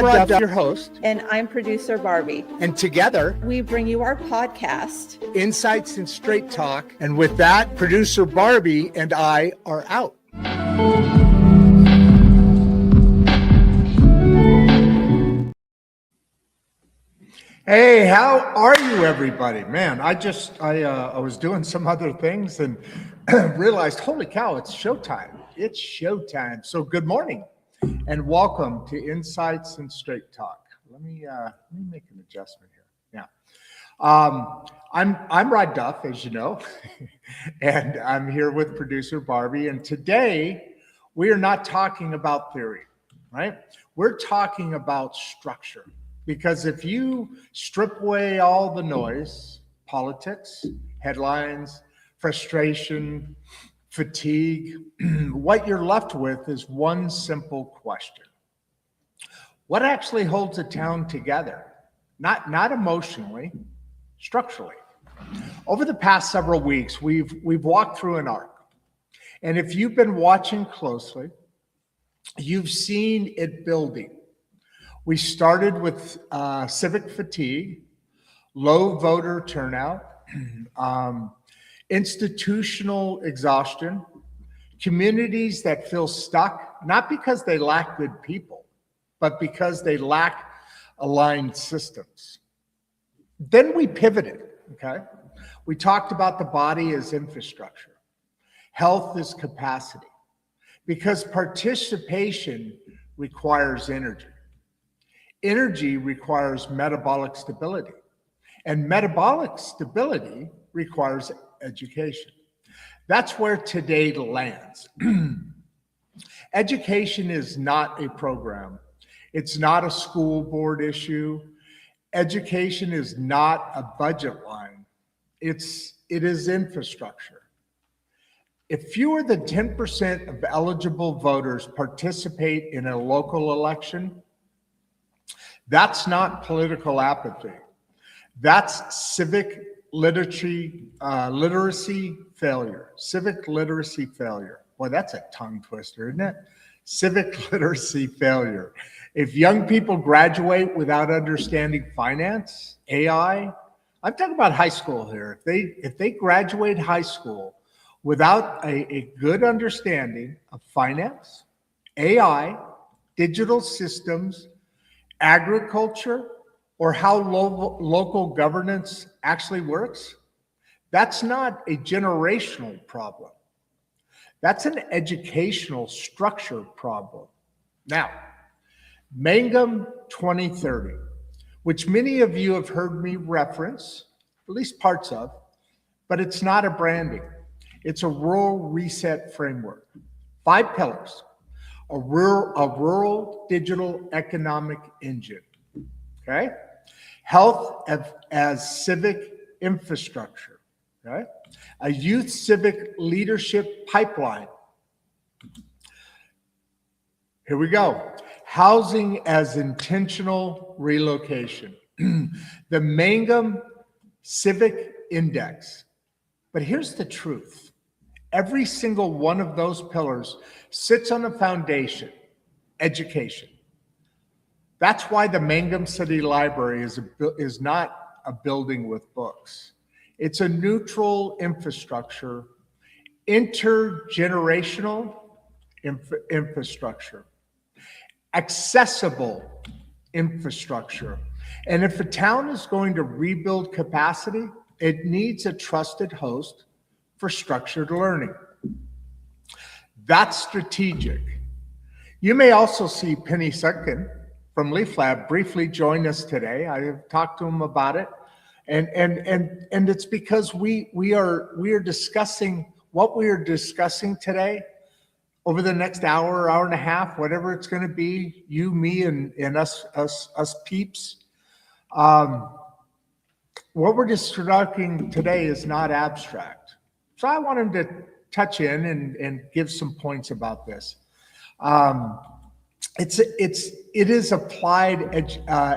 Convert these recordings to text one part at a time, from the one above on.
Rod Duff, your host. And I'm producer Barbie. And together, we bring you our podcast, Insights and Straight Talk. And with that, producer Barbie and I are out. Hey, how are you, everybody? Man, I was doing some other things and realized, holy cow, it's showtime. It's showtime. So good morning and welcome to Insights and Straight Talk. Let me make an adjustment here. Yeah. I'm Rod Duff, as you know, and I'm here with producer Barbie. And today we are not talking about theory, right? We're talking about structure. Because if you strip away all the noise, politics, headlines, frustration, fatigue, what you're left with is one simple question. What actually holds a town together? Not emotionally, structurally. Over the past several weeks, we've walked through an arc. And if you've been watching closely, you've seen it building. We started with civic fatigue, low voter turnout, institutional exhaustion, communities that feel stuck, not because they lack good people, but because they lack aligned systems. Then we pivoted, okay? We talked about the body as infrastructure, health as capacity, because participation requires energy. Energy requires metabolic stability, and metabolic stability requires education. That's where today lands. Education is not a program. It's not a school board issue. Education is not a budget line. It is infrastructure. If fewer than 10% of eligible voters participate in a local election, that's not political apathy. That's civic literacy failure. Civic literacy failure. Boy, that's a tongue twister, isn't it? Civic literacy failure. If young people graduate without understanding finance, AI, I'm talking about high school here. If they graduate high school without a good understanding of finance, AI, digital systems, agriculture, or how local governance actually works, that's not a generational problem. That's an educational structure problem. Now, Mangum 2030, which many of you have heard me reference, at least parts of, but it's not a branding. It's a rural reset framework. 5 pillars. A rural digital economic engine, okay? Health as civic infrastructure, okay? A youth civic leadership pipeline. Here we go. Housing as intentional relocation. The Mangum Civic Index. But here's the truth. Every single one of those pillars sits on a foundation, education. That's why the Mangum City Library is not a building with books. It's a neutral infrastructure, intergenerational infrastructure, accessible infrastructure. And if a town is going to rebuild capacity, it needs a trusted host for structured learning. That's strategic. You may also see Penny Sutkin from Leaf Lab briefly join us today. I have talked to him about it. And it's because we are discussing what we are discussing today over the next hour and a half, whatever it's going to be, you, me, and us peeps. What we're discussing today is not abstract. So I want him to touch in and give some points about this. It is applied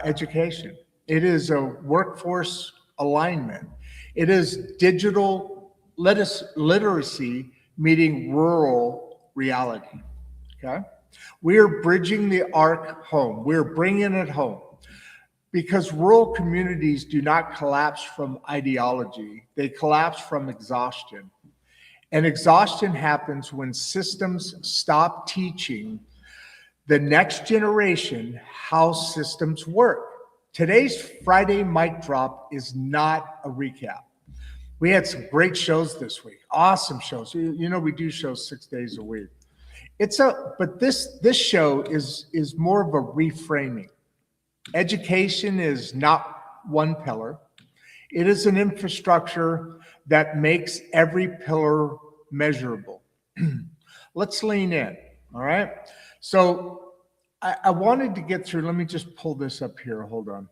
education. It is a workforce alignment. It is digital literacy meeting rural reality. Okay. We are bridging the arc home. We're bringing it home because rural communities do not collapse from ideology. They collapse from exhaustion. And exhaustion happens when systems stop teaching the next generation how systems work. Today's Friday mic drop is not a recap. We had some great shows this week, awesome shows. You know, we do shows 6 days a week. But this show is more of a reframing. Education is not one pillar. It is an infrastructure that makes every pillar measurable. Let's lean in, all right? So I wanted to get through, let me just pull this up here, hold on.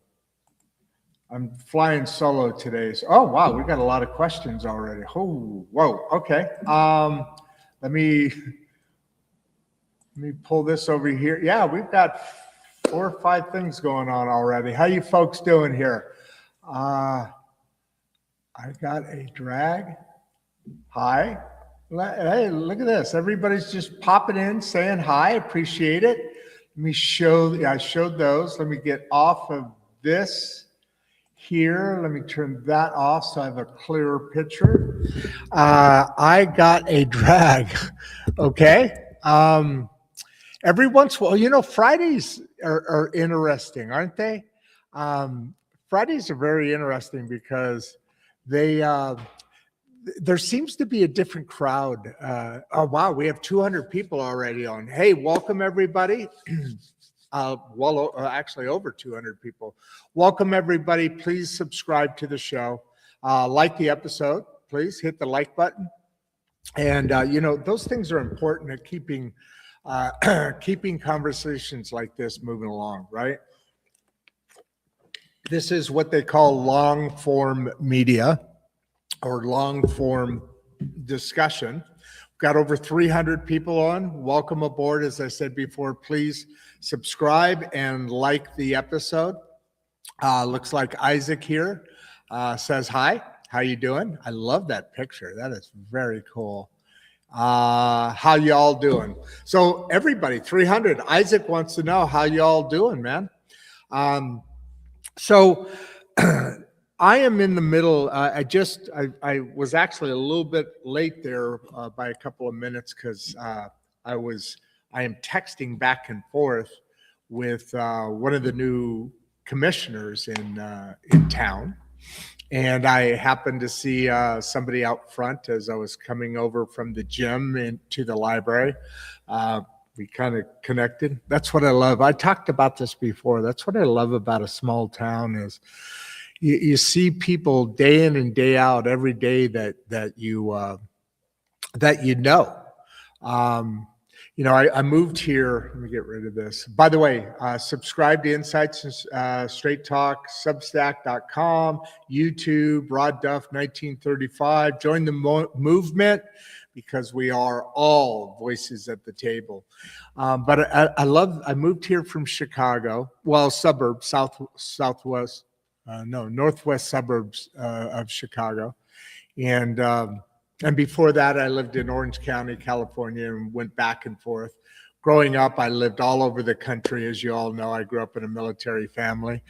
I'm flying solo today. So, oh, wow, we got a lot of questions already. Oh, whoa, okay. Let me pull this over here. Yeah, we've got 4 or 5 things going on already. How you folks doing here? I got a drag. Hi. Hey, look at this. Everybody's just popping in, saying hi. Appreciate it. Let me show. I showed those. Let me get off of this here. Let me turn that off so I have a clearer picture. I got a drag. Okay. Every once in a while, you know, Fridays are interesting, aren't they? Fridays are very interesting because there seems to be a different crowd. Oh, wow, we have 200 people already on. Hey, welcome everybody. Actually over 200 people. Welcome everybody. Please subscribe to the show. Like the episode, please hit the like button. And, you know, those things are important at keeping conversations like this moving along, right? This is what they call long form media or long form discussion. We've got over 300 people on. Welcome aboard. As I said before, please subscribe and like the episode. Looks like Isaac here says hi. How you doing? I love that picture. That is very cool. How y'all doing? So everybody, 300. Isaac wants to know how y'all doing, man. So I am in the middle. I was actually a little bit late there by a couple of minutes because I am texting back and forth with one of the new commissioners in town. And I happened to see somebody out front as I was coming over from the gym into the library. We kind of connected. That's what I love. I talked about this before. That's what I love about a small town is you see people day in and day out every day that you know. You know, I moved here. Let me get rid of this. By the way, subscribe to Insights Straight Talk, Substack.com, YouTube, Rod Duff 1935. Join the movement because we are all voices at the table. But I moved here from Chicago, well, suburbs, northwest suburbs of Chicago. And before that, I lived in Orange County, California, and went back and forth. Growing up, I lived all over the country. As you all know, I grew up in a military family.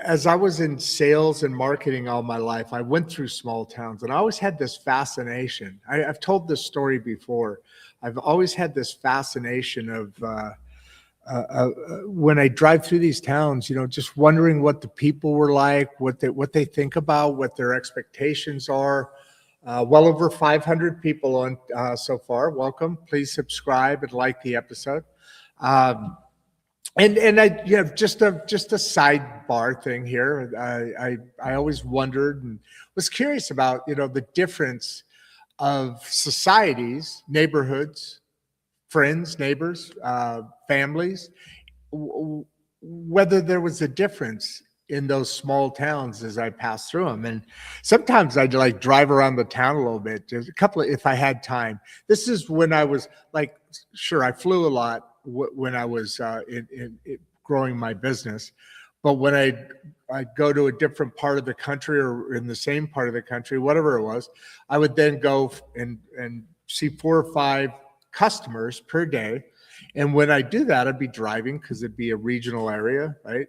As I was in sales and marketing all my life, I went through small towns, and I always had this fascination. I've told this story before. I've always had this fascination of when I drive through these towns, you know, just wondering what the people were like, what they think about, what their expectations are. Well over 500 people on so far. Welcome. Please subscribe and like the episode. And I just a sidebar thing here. I always wondered and was curious about, you know, the difference of societies, neighborhoods, friends, neighbors, families, whether there was a difference in those small towns as I passed through them. And sometimes I'd like drive around the town a little bit, just a couple of, if I had time. This is when I was like, sure, I flew a lot when I was growing my business. But when I go to a different part of the country or in the same part of the country, whatever it was, I would then go and see 4 or 5 customers per day. And when I do that, I'd be driving because it'd be a regional area, right?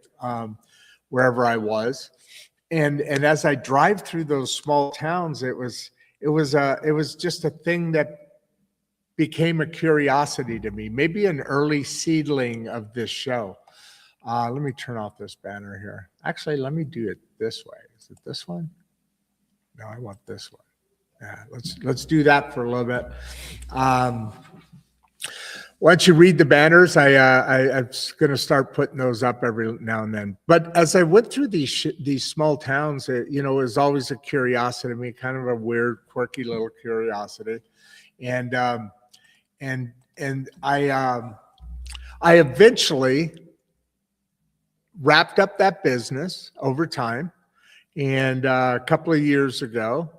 Wherever I was. And as I drive through those small towns, it was just a thing that became a curiosity to me, maybe an early seedling of this show. Let me turn off this banner here. Actually, let me do it this way. Is it this one? No, I want this one. Yeah, let's do that for a little bit. Why don't you read the banners? I'm going to start putting those up every now and then. But as I went through these small towns, it was always a curiosity to me, kind of a weird, quirky little curiosity, and I eventually wrapped up that business over time, and a couple of years ago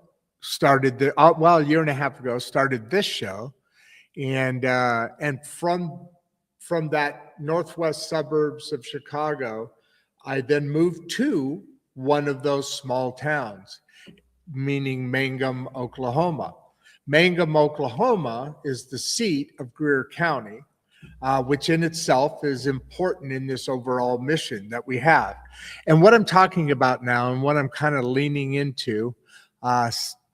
started a year and a half ago started this show, and from that northwest suburbs of Chicago, I then moved to one of those small towns, meaning Mangum, Oklahoma. Mangum, Oklahoma is the seat of Greer County, which in itself is important in this overall mission that we have. And what I'm talking about now and what I'm kind of leaning into,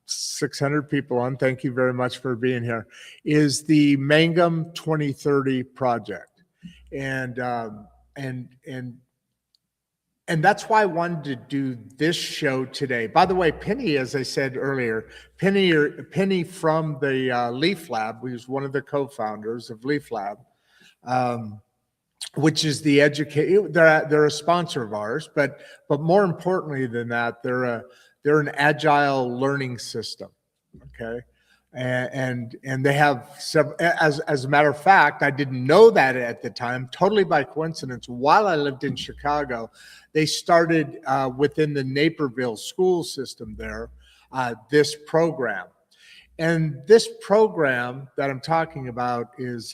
600 people on, thank you very much for being here, is the Mangum 2030 project. And that's why I wanted to do this show today. By the way, Penny, as I said earlier, Penny from the Leaf Lab, who's one of the co-founders of Leaf Lab, which is the they're a sponsor of ours, but more importantly than that, they're an agile learning system. Okay. And they have several, as a matter of fact, I didn't know that at the time, totally by coincidence. While I lived in Chicago, they started within the Naperville school system there, this program. And this program that I'm talking about is,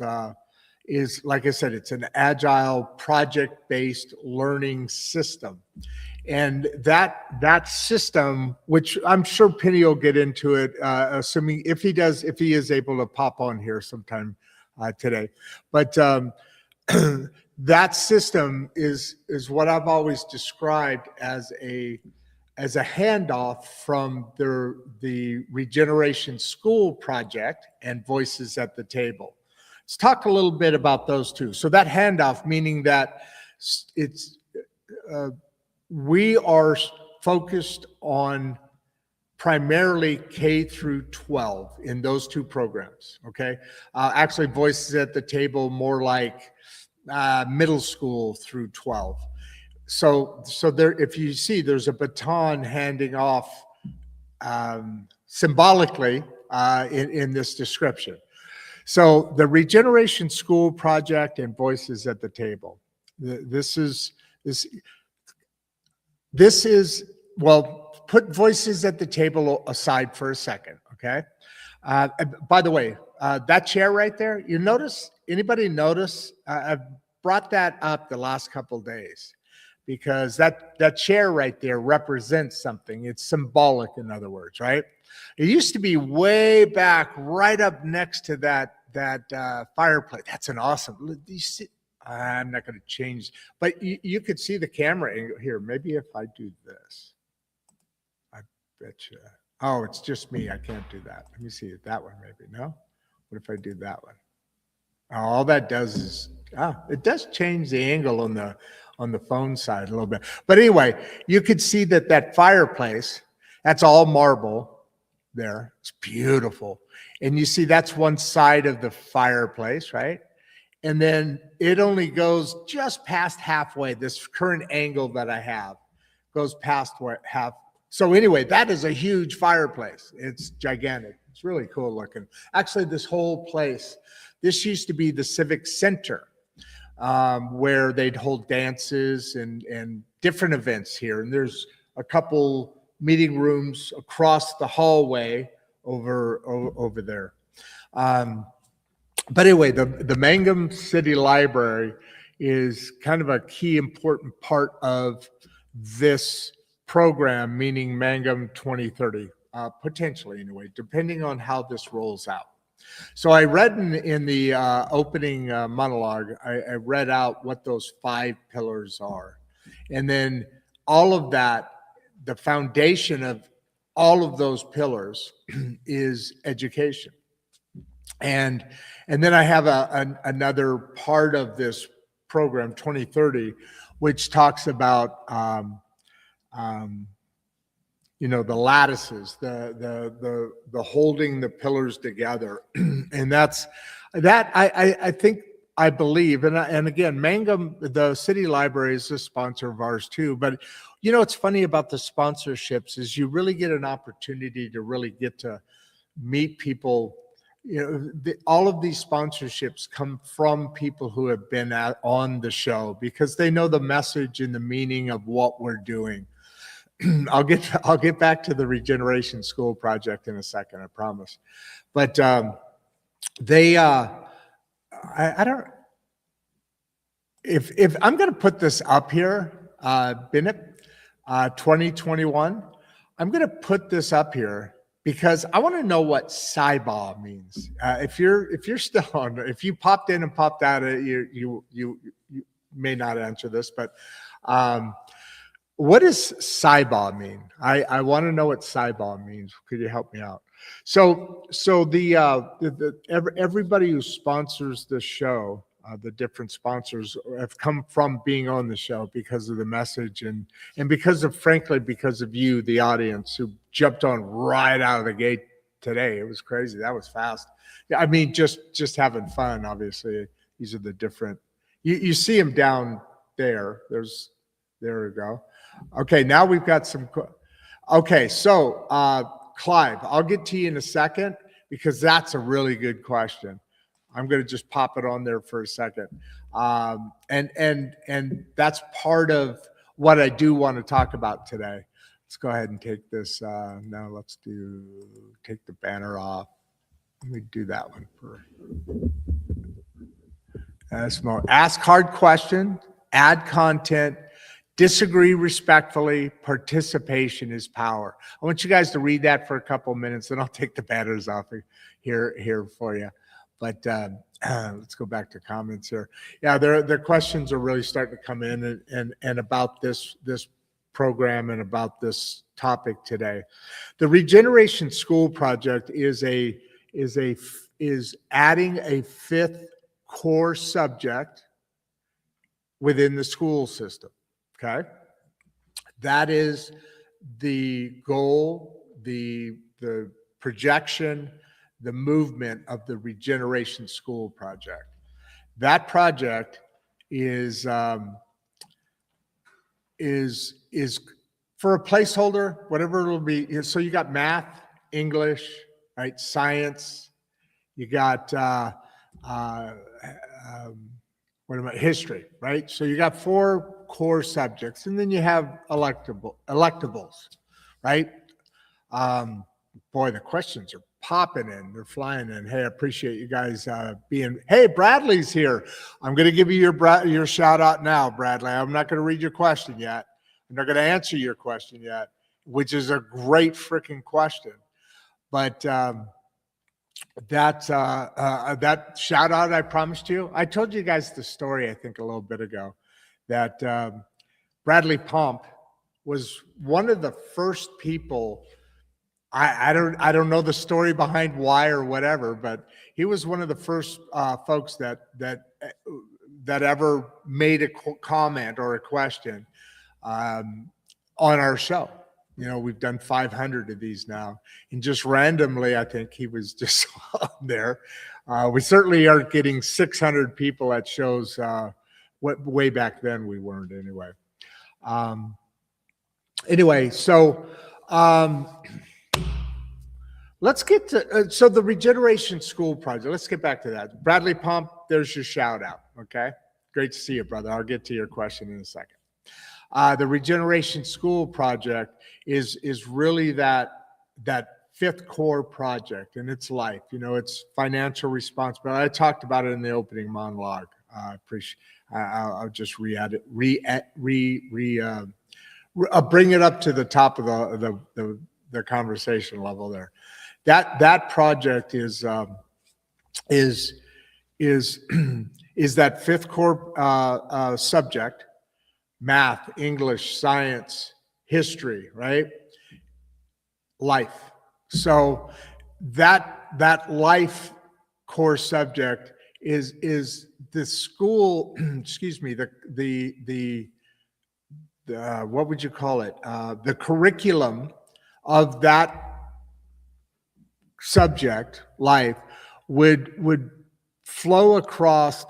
like I said, it's an agile project-based learning system. And that system, which I'm sure Penny will get into it, assuming if he is able to pop on here sometime today. But that system is what I've always described as a handoff from the Regeneration School project and Voices at the Table. Let's talk a little bit about those two. So that handoff, meaning that it's we are focused on primarily K through 12 in those two programs, okay? Actually, Voices at the Table, more like middle school through 12. So there, if you see, there's a baton handing off symbolically in this description. So the Regeneration School project and Voices at the Table. This is, well, put Voices at the Table aside for a second, okay? By the way, that chair right there, anybody notice? I've brought that up the last couple of days because that chair right there represents something. It's symbolic, in other words, right? It used to be way back, right up next to that fireplace. That's an awesome, you see, I'm not going to change, but you could see the camera angle here. Maybe if I do this, I bet you. Oh, it's just me. I can't do that. Let me see it that one. Maybe no. What if I do that one? Oh, all that does is it does change the angle on the phone side a little bit. But anyway, you could see that fireplace. That's all marble there. It's beautiful, and you see that's one side of the fireplace, right? And then it only goes just past halfway. This current angle that I have goes past half. So anyway, that is a huge fireplace. It's gigantic. It's really cool looking. Actually, this whole place, this used to be the Civic Center, where they'd hold dances and different events here. And there's a couple meeting rooms across the hallway over there. But anyway, the Mangum City Library kind of a key important part of this program, meaning Mangum 2030, potentially anyway, depending on how this rolls out. So I read in the opening monologue, I read out what those 5 pillars are. And then all of that, the foundation of all of those pillars is education. And then I have another part of this program, 2030, which talks about the lattices, the holding the pillars together, and that's that. I believe, and again, Mangum, the city library, is a sponsor of ours too. But what's funny about the sponsorships is you really get an opportunity to really get to meet people. All of these sponsorships come from people who have been on the show because they know the message and the meaning of what we're doing. I'll get back to the Regeneration School project in a second, I promise. But I don't. If I'm going to put this up here, Bennett, 2021, I'm going to put this up here because I want to know what Saiba means. If you're still on, if you popped in and popped out, you may not answer this, but what does Saiba mean? I want to know what Saiba means. Could you help me out? So everybody who sponsors the show, the different sponsors have come from being on the show because of the message and because of you, the audience, who jumped on right out of the gate today. It was crazy. That was fast. Yeah, I mean, just having fun. Obviously, these are the different. You see them down there. There we go. Okay, now we've got some. Okay, so Clive, I'll get to you in a second because that's a really good question. I'm going to just pop it on there for a second, and that's part of what I do want to talk about today. Let's go ahead and take this. Now let's take the banner off. Let me do that one for. Ask hard question, add content, disagree respectfully, participation is power. I want you guys to read that for a couple of minutes, and I'll take the banners off here for you. But let's go back to comments here. Yeah, their questions are really starting to come in and about this program and about this topic today. The Regeneration School Project is adding a 5th core subject within the school system. Okay, that is the goal, the projection, the movement of the Regeneration School Project. That project is for a placeholder, whatever it'll be. So you got math, English, right? Science. You got history, right? So you got 4 core subjects, and then you have electables, right? Boy, the questions are popping in. They're flying in. Hey, I appreciate you guys being. Hey, Bradley's here. I'm going to give you your shout out now, Bradley. I'm not going to read your question yet. I'm not going to answer your question yet, which is a great freaking question. But that shout out I promised you. I told you guys the story, I think, a little bit ago, that Bradley Pomp was one of the first people. I don't know the story behind why or whatever, but he was one of the first folks that ever made a comment or a question on our show. We've done 500 of these now, and just randomly, I think he was just on there. We certainly aren't getting 600 people at shows. Way back then we weren't anyway. So let's get to so the Regeneration School Project. Let's get back to that. Bradley Pump, there's your shout out. Okay, great to see you, brother. I'll get to your question in a second. The Regeneration School Project is really that 5th core project in its life. It's financial responsibility. I talked about it in the opening monologue. I appreciate. I'll just bring it up to the top of the conversation level there. That project is that fifth core subject: math, English, science, history, right? Life. So that life core subject is the school, excuse me, the what would you call it? The curriculum of that subject, life, would flow across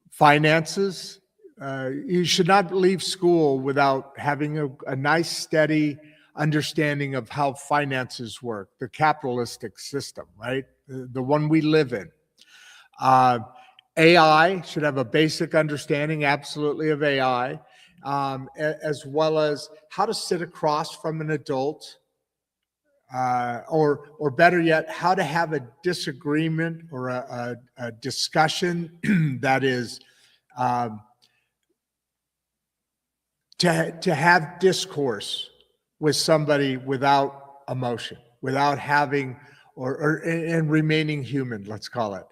finances. You should not leave school without having a nice, steady understanding of how finances work, the capitalistic system, right? The one we live in. AI should have a basic understanding, absolutely, of AI, as well as how to sit across from an adult, or better yet, how to have a disagreement or a discussion that is to have discourse with somebody without emotion, without having and remaining human, let's call it.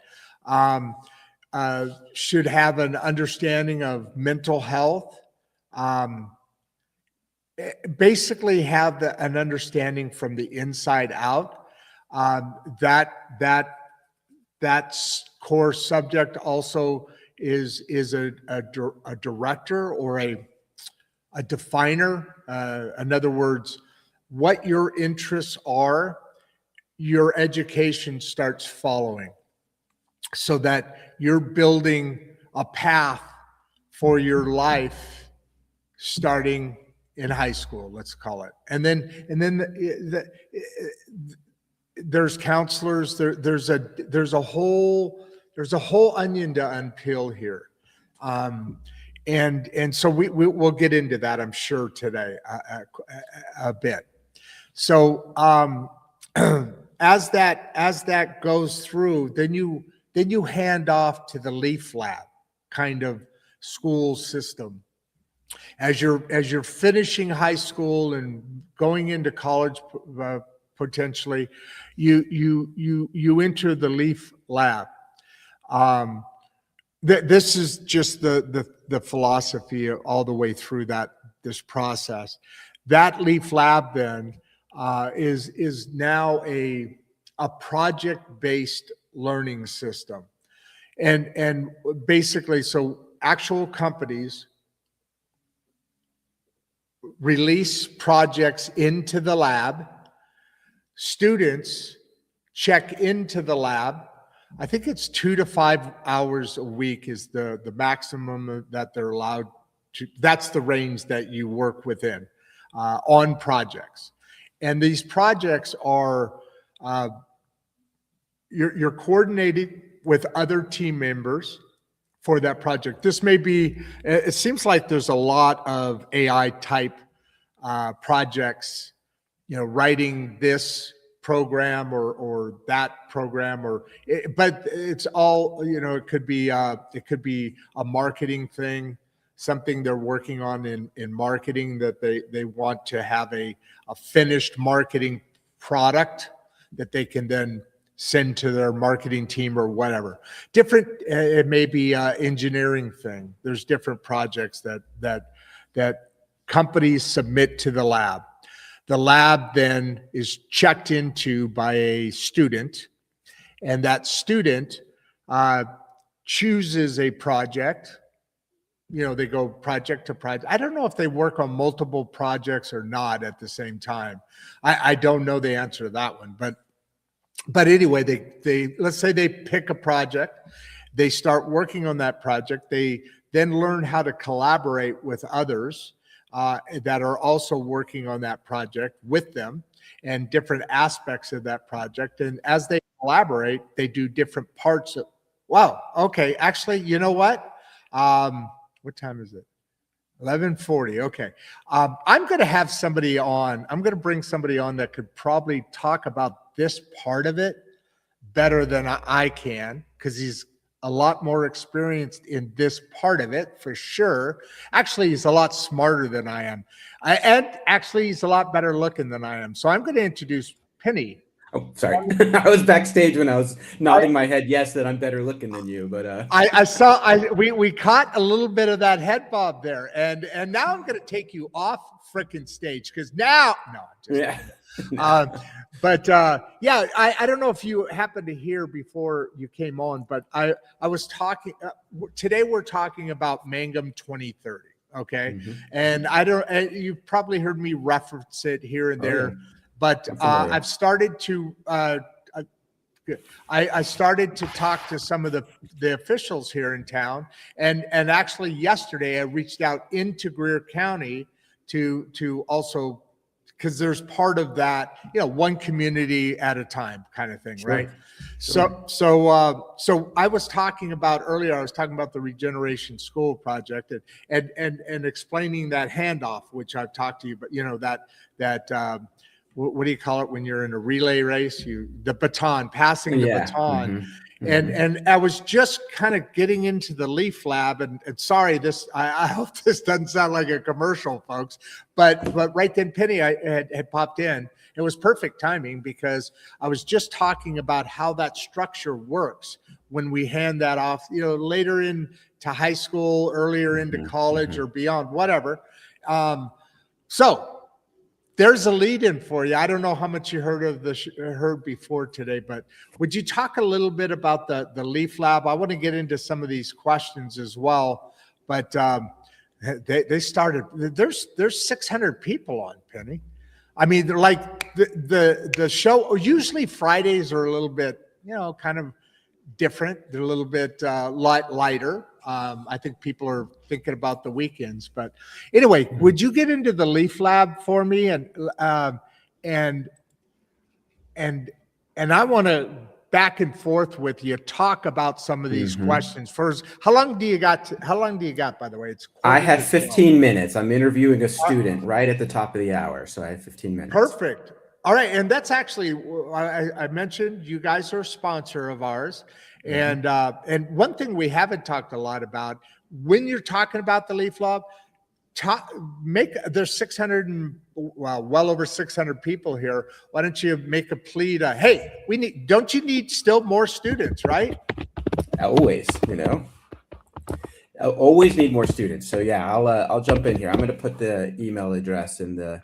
Should have an understanding of mental health. Basically have an understanding from the inside out. That core subject also is a director or a definer. In other words, what your interests are, your education starts following, so that you're building a path for your life starting in high school, let's call it. And then there's counselors, there's a whole onion to unpeel here. And so we'll get into that, I'm sure, today a bit. So as that goes through, then you hand off to the Leaf Lab kind of school system. As you're finishing high school and going into college, potentially, you enter the Leaf Lab. This is just the philosophy all the way through this process. That Leaf Lab then is now a project-based learning system, and basically, so actual companies release projects into the lab. Students check into the lab. I think it's 2 to 5 hours a week is the maximum that they're allowed to. That's the range that you work within on projects. And these projects are, you're coordinated with other team members for that project. This may be, it seems like there's a lot of AI type projects, writing this program or that program, but it's all, it could be a marketing thing, something they're working on in marketing, that they want to have a finished marketing product that they can then send to their marketing team or whatever. Different, it may be an engineering thing. There's different projects that companies submit to the lab. The lab then is checked into by a student, and that student chooses a project. They go project to project. I don't know if they work on multiple projects or not at the same time. I don't know the answer to that one, but anyway, they let's say they pick a project, they start working on that project, they then learn how to collaborate with others that are also working on that project with them and different aspects of that project. And as they collaborate, they do different parts of, wow, okay, actually, you know what? What time is it? 11:40. Okay. I'm going to have somebody on. I'm going to bring somebody on that could probably talk about this part of it better than I can, because he's a lot more experienced in this part of it for sure. Actually, he's a lot smarter than I am. And actually, he's a lot better looking than I am. So I'm going to introduce Penny. Oh, sorry. I was backstage when I was nodding my head yes that I'm better looking than you, but we caught a little bit of that head bob there, and now I'm going to take you off frickin' stage because now no, I'm just yeah. I don't know if you happened to hear before you came on, but I was talking today. We're talking about Mangum 2030, okay? And you've probably heard me reference it here and there. But I've started to I started to talk to some of the officials here in town, and actually yesterday I reached out into Greer County to also, because there's part of that, one community at a time kind of thing, right? Sure. So I was talking about earlier. I was talking about the Regeneration School project and explaining that handoff, which I've talked to you, but that. What do you call it when you're in a relay race? The baton, passing the baton. And I was just kind of getting into the Leaf Lab, and sorry, I hope this doesn't sound like a commercial, folks, but right then Penny had popped in. It was perfect timing because I was just talking about how that structure works when we hand that off, later into high school, earlier into college or beyond, whatever. So there's a lead in for you. I don't know how much you heard before today, but would you talk a little bit about the Leaf Lab? I want to get into some of these questions as well, but they started. There's 600 people on, Penny. I mean, they're like the show. Usually Fridays are a little bit, kind of different. They're a little bit lighter. I think people are thinking about the weekends, but anyway, would you get into the Leaf Lab for me? And I want to back and forth with you, talk about some of these questions. First, how long do you got, by the way? I have 15 minutes. I'm interviewing a student right at the top of the hour. So I have 15 minutes. Perfect. All right. And that's actually, I mentioned you guys are a sponsor of ours. And one thing we haven't talked a lot about when you're talking about the Leaf Lab, there's 600 and well over 600 people here. Why don't you make a plea to, hey, don't you need still more students, right? Always, always need more students. So yeah, I'll jump in here. I'm going to put the email address in the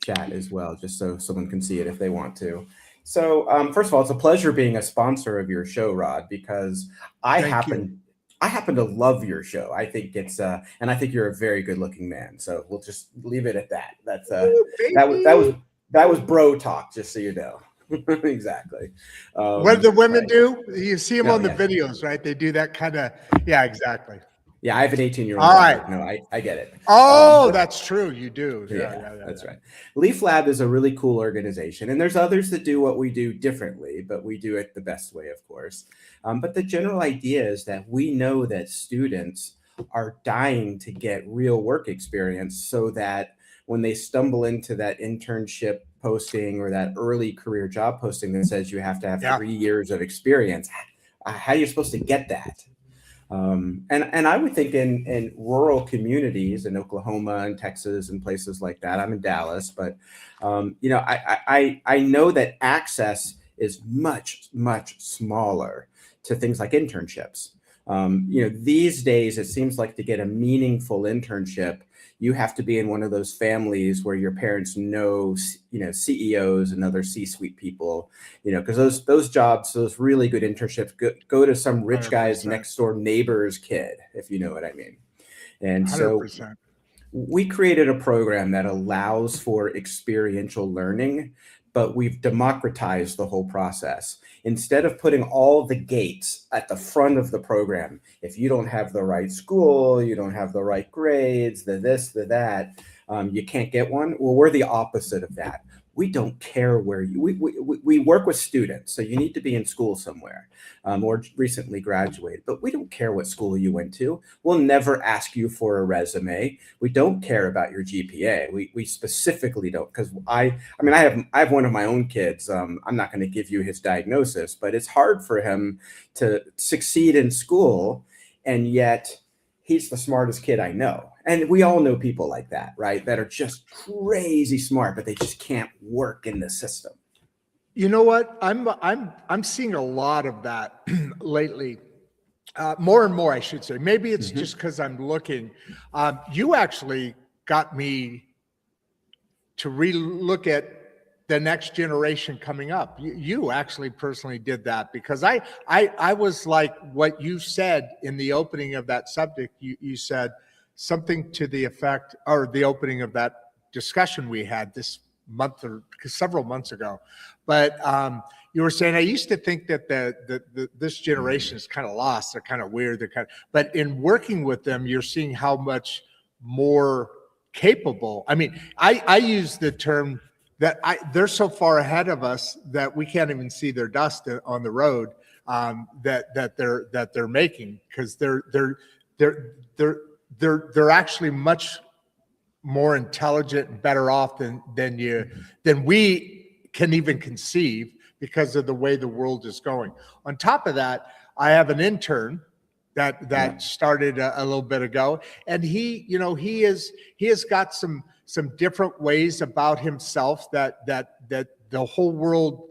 chat as well, just so someone can see it if they want to. So first of all, it's a pleasure being a sponsor of your show, Rod, because I happen to love your show. I think it's and I think you're a very good looking man. So we'll just leave it at that. That's that was bro talk, just so you know. Exactly. What do the women do? You see them on the videos, right? They do that kind of, yeah, exactly. Yeah, I have an 18-year-old. All right. No, I get it. Oh, that's true. You do. Yeah, that's right. Leaf Lab is a really cool organization, and there's others that do what we do differently, but we do it the best way, of course. But the general idea is that we know that students are dying to get real work experience so that when they stumble into that internship posting or that early career job posting that says you have to have 3 years of experience, how are you supposed to get that? And I would think in rural communities in Oklahoma and Texas and places like that, I'm in Dallas, but, I know that access is much, much smaller to things like internships. These days, it seems like to get a meaningful internship, you have to be in one of those families where your parents know, CEOs and other C-suite people, because those jobs, those really good internships go to some rich guy's 100%. Next door neighbor's kid, if you know what I mean. And 100%. So we created a program that allows for experiential learning, but we've democratized the whole process. Instead of putting all the gates at the front of the program, if you don't have the right school, you don't have the right grades, the this, the that, You can't get one. Well, we're the opposite of that. We don't care where we work with students. So you need to be in school somewhere or recently graduated, but we don't care what school you went to. We'll never ask you for a resume. We don't care about your GPA. We specifically don't, because I have one of my own kids. I'm not going to give you his diagnosis, but it's hard for him to succeed in school. And yet he's the smartest kid I know. And we all know people like that, right? That are just crazy smart, but they just can't work in the system. You know what? I'm seeing a lot of that lately. More and more, I should say. Maybe it's just because I'm looking. You actually got me to relook at the next generation coming up. You actually personally did that, because I was like what you said in the opening of that subject. You said something to the effect, or the opening of that discussion we had this month or several months ago. But you were saying, I used to think that this generation is kind of lost. They're kind of weird. But in working with them, you're seeing how much more capable. I mean, I use the term that they're so far ahead of us that we can't even see their dust on the road that they're making, because they're actually much more intelligent and better off than we can even conceive, because of the way the world is going. On top of that, I have an intern that started a little bit ago, and he has got some different ways about himself that the whole world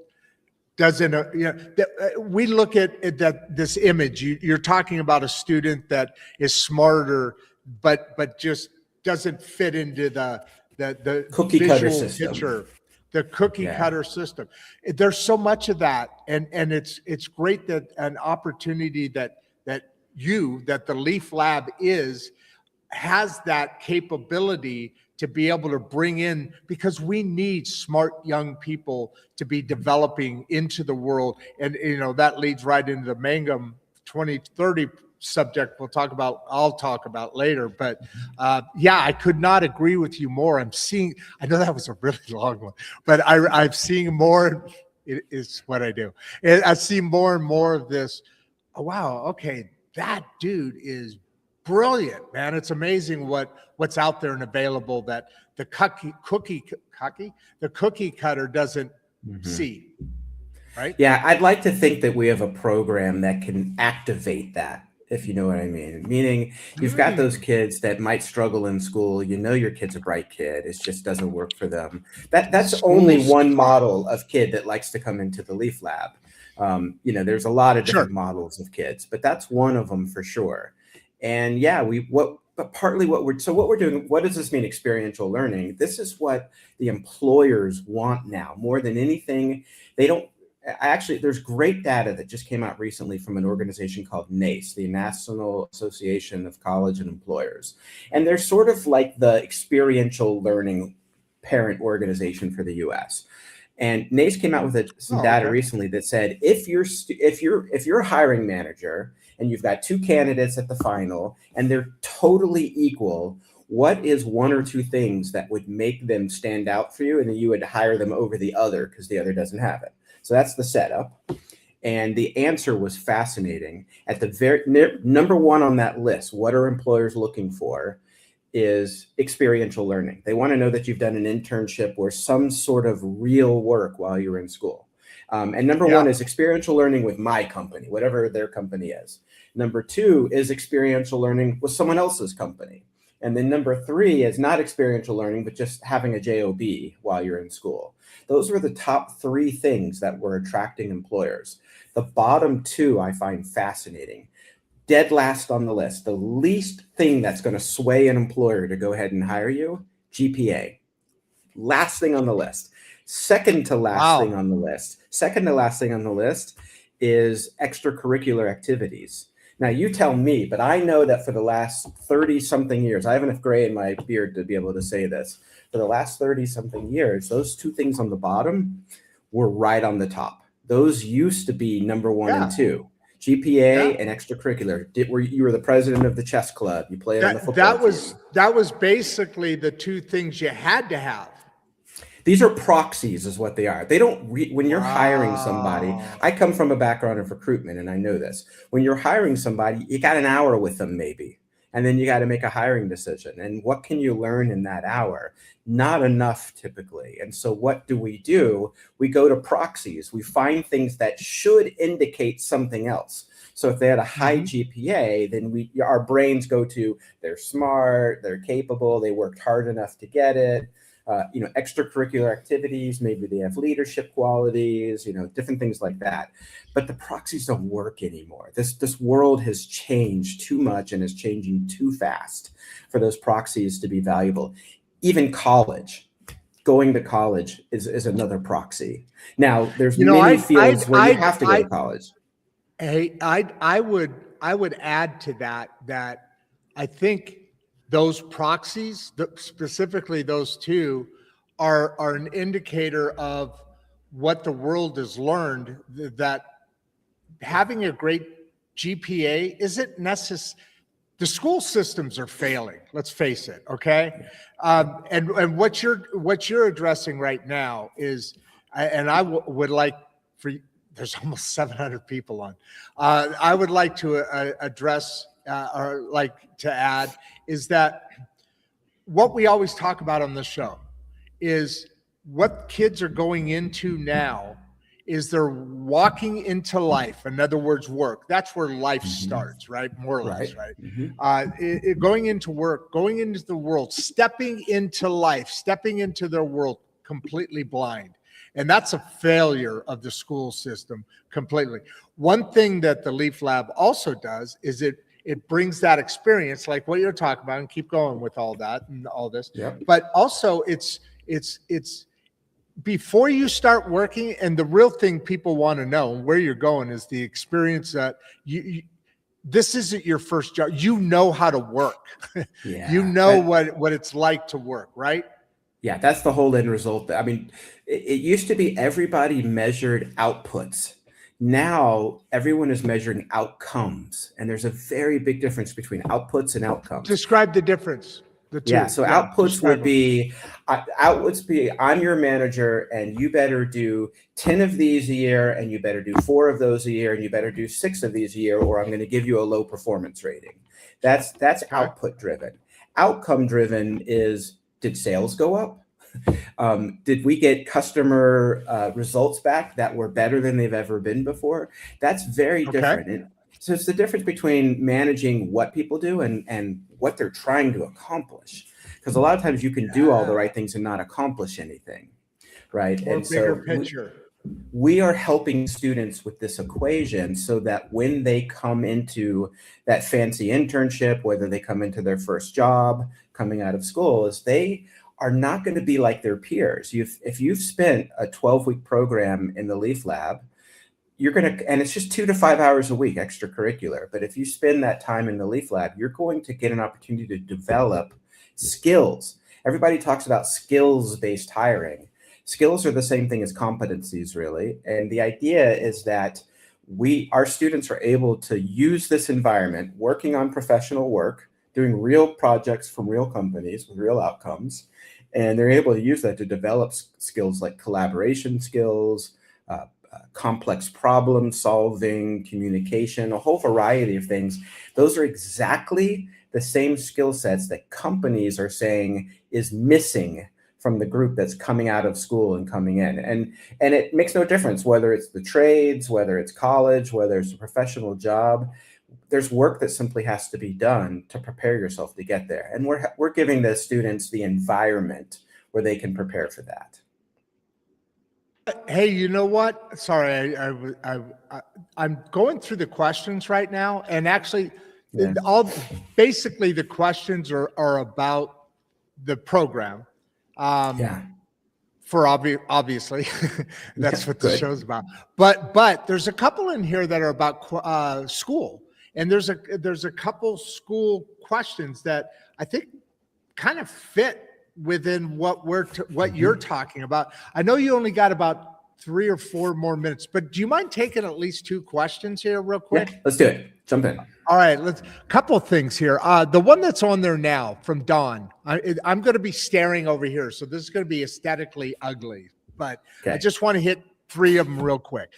doesn't. We look at that this image. You're talking about a student that is smarter, but just doesn't fit into the cookie cutter visual system. Picture. The cookie cutter system. There's so much of that, and it's great that an opportunity that the Leaf Lab has that capability to be able to bring in, because we need smart young people to be developing into the world. And that leads right into the Mangum 2030 subject I'll talk about later. But I could not agree with you more. I know that was a really long one, but I'm seeing more. It is what I do. I see more and more of this. Oh, wow. Okay. That dude is brilliant, man. It's amazing what's out there and available that the cookie cutter doesn't see. Right? Yeah, I'd like to think that we have a program that can activate that, if you know what I mean. Meaning, you've got those kids that might struggle in school. Your kid's a bright kid. It just doesn't work for them. That's only one model of kid that likes to come into the Leaf Lab. There's a lot of different models of kids, but that's one of them for sure. And what we're doing, what does this mean, experiential learning? This is what the employers want now more than anything. There's great data that just came out recently from an organization called NACE, the National Association of College and Employers. And they're sort of like the experiential learning parent organization for the US. And NACE came out with some data recently that said, if you're a hiring manager and you've got two candidates at the final and they're totally equal, what is one or two things that would make them stand out for you, and then you would hire them over the other because the other doesn't have it? So that's the setup. And the answer was fascinating. At the very number one on that list, what are employers looking for, is experiential learning. They want to know that you've done an internship or some sort of real work while you're in school. And number one is experiential learning with my company, whatever their company is. Number two is experiential learning with someone else's company. And then number three is not experiential learning, but just having a job while you're in school. Those were the top three things that were attracting employers. The bottom two I find fascinating. Dead last on the list, the least thing that's going to sway an employer to go ahead and hire you, GPA. Last thing on the list. Second to last thing on the list is extracurricular activities. Now, you tell me, but I know that for the last 30-something years, I have enough gray in my beard to be able to say this. For the last 30-something years, those two things on the bottom were right on the top. Those used to be number one and two. GPA Yeah. and extracurricular. You were the president of the chess club. You played on the football team. That was basically the two things you had to have. These are proxies is what they are. They don't when you're hiring somebody. Wow. I come from a background of recruitment and I know this. When you're hiring somebody, you got an hour with them maybe. And then you got to make a hiring decision. And what can you learn in that hour? Not enough typically. And so what do? We go to proxies. We find things that should indicate something else. So if they had a high GPA, then our brains go to they're smart, they're capable, they worked hard enough to get it. Extracurricular activities, maybe they have leadership qualities, different things like that. But the proxies don't work anymore. This world has changed too much and is changing too fast for those proxies to be valuable. Even going to college is another proxy. Now, there's many fields where you have to go to college. Hey, I would add to that I think those proxies, specifically those two, are an indicator of what the world has learned, that having a great GPA isn't necessary. The school systems are failing. Let's face it. Okay. And what you're addressing right now is, and I would like for, there's almost 700 people on. I would like to address or like to add is that what we always talk about on the show is what kids are going into now is they're walking into life. In other words, work. That's where life starts, right? More or less, right? Going into work, going into the world, stepping into life, stepping into their world completely blind. And that's a failure of the school system completely. One thing that the Leaf Lab also does is it brings that experience, like what you're talking about, and keep going with all that and all this. Yep. But also it's before you start working, and the real thing people want to know where you're going is the experience that this isn't your first job. You know how to work. You know what it's like to work, right? Yeah, that's the whole end result. I mean, it used to be everybody measured outputs. Now everyone is measuring outcomes, and there's a very big difference between outputs and outcomes. Describe the difference. Outputs would be, I'm your manager, and you better do 10 of these a year, and you better do 4 of those a year, and you better do 6 of these a year, or I'm going to give you a low performance rating. That's output driven. Outcome driven is, did sales go up? Did we get customer results back that were better than they've ever been before? That's very different. So it's the difference between managing what people do and what they're trying to accomplish. Because a lot of times you can do all the right things and not accomplish anything, right? Or and bigger so picture. We are helping students with this equation so that when they come into that fancy internship, whether they come into their first job coming out of school, is they are not going to be like their peers. If you've spent a 12-week program in the Leaf Lab, you're going to, and it's just 2 to 5 hours a week extracurricular. But if you spend that time in the Leaf Lab, you're going to get an opportunity to develop skills. Everybody talks about skills-based hiring. Skills are the same thing as competencies, really. And the idea is that our students are able to use this environment, working on professional work, doing real projects from real companies with real outcomes. And they're able to use that to develop skills like collaboration skills, complex problem solving, communication, a whole variety of things. Those are exactly the same skill sets that companies are saying is missing from the group that's coming out of school and coming in. And it makes no difference whether it's the trades, whether it's college, whether it's a professional job. There's work that simply has to be done to prepare yourself to get there. And we're giving the students the environment where they can prepare for that. Hey, you know what? Sorry, I'm going through the questions right now, and actually, basically the questions are about the program. For obviously, that's what the show's about. But there's a couple in here that are about school, and there's a couple school questions that I think kind of fit within what you're talking about. I know you only got about 3 or 4 more minutes, but do you mind taking at least 2 questions here real quick? Yeah, let's do it. Jump in. All right, let's couple things here. The one that's on there now from Dawn, I'm going to be staring over here, so this is going to be aesthetically ugly, but I just want to hit 3 of them real quick.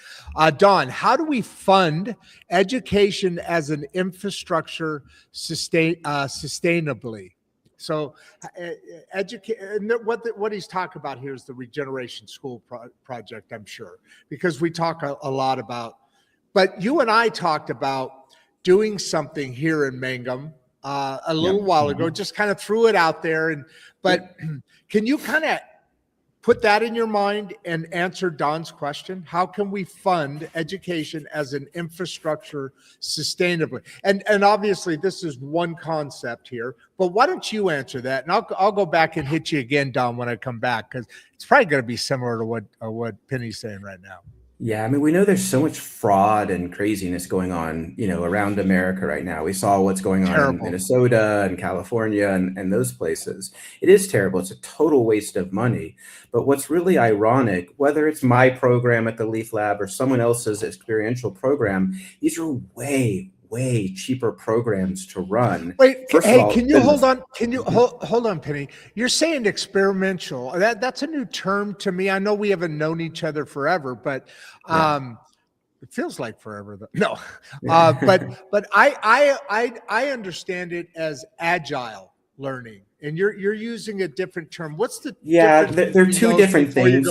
Dawn, how do we fund education as an infrastructure sustainably? So, what he's talking about here is the Regeneration School project, I'm sure, because we talk a lot about. But you and I talked about doing something here in Mangum a little while ago. Just kind of threw it out there, but can you kind of put that in your mind and answer Don's question? How can we fund education as an infrastructure sustainably? And obviously this is one concept here, but why don't you answer that? And I'll go back and hit you again, Don, when I come back, because it's probably going to be similar to what Penny's saying right now. Yeah, I mean, we know there's so much fraud and craziness going on, around America right now. We saw what's going on in Minnesota and California and those places. It is terrible. It's a total waste of money. But what's really ironic, whether it's my program at the Leaf Lab or someone else's experiential program, these are way cheaper programs to run. Wait, can you hold on? Can you hold on, Penny? You're saying experimental. That's a new term to me. I know we haven't known each other forever, but it feels like forever though. No, but I understand it as agile learning, and you're using a different term. What's the they're 2 different things.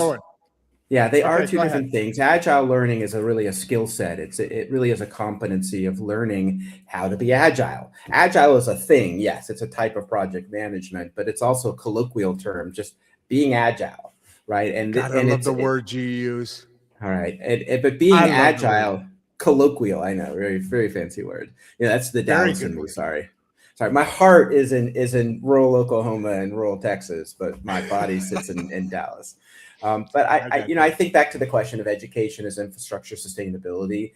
Yeah, they are 2 different things. Agile learning is really a skill set. It really is a competency of learning how to be agile. Agile is a thing. Yes, it's a type of project management, but it's also a colloquial term, just being agile, right? And I love the words you use. All right, but being agile, colloquial, I know, very, very fancy word. That's the Dallas in me. Sorry. My heart is in rural Oklahoma and rural Texas, but my body sits in Dallas. But I think back to the question of education as infrastructure sustainability.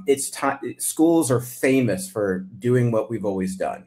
It's time. Schools are famous for doing what we've always done.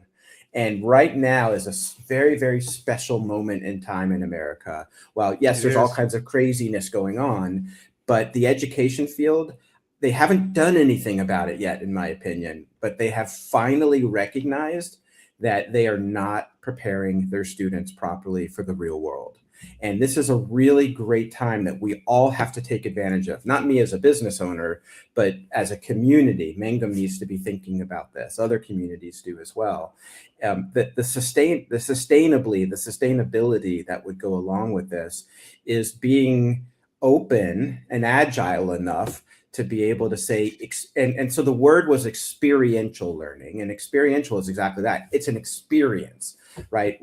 And right now is a very, very special moment in time in America. Well, yes, there's all kinds of craziness going on, but the education field, they haven't done anything about it yet, in my opinion, but they have finally recognized that they are not preparing their students properly for the real world. And this is a really great time that we all have to take advantage of. Not me as a business owner, but as a community. Mangum needs to be thinking about this. Other communities do as well. The sustainability that would go along with this is being open and agile enough to be able to say, and so the word was experiential learning, and experiential is exactly that. It's an experience, right?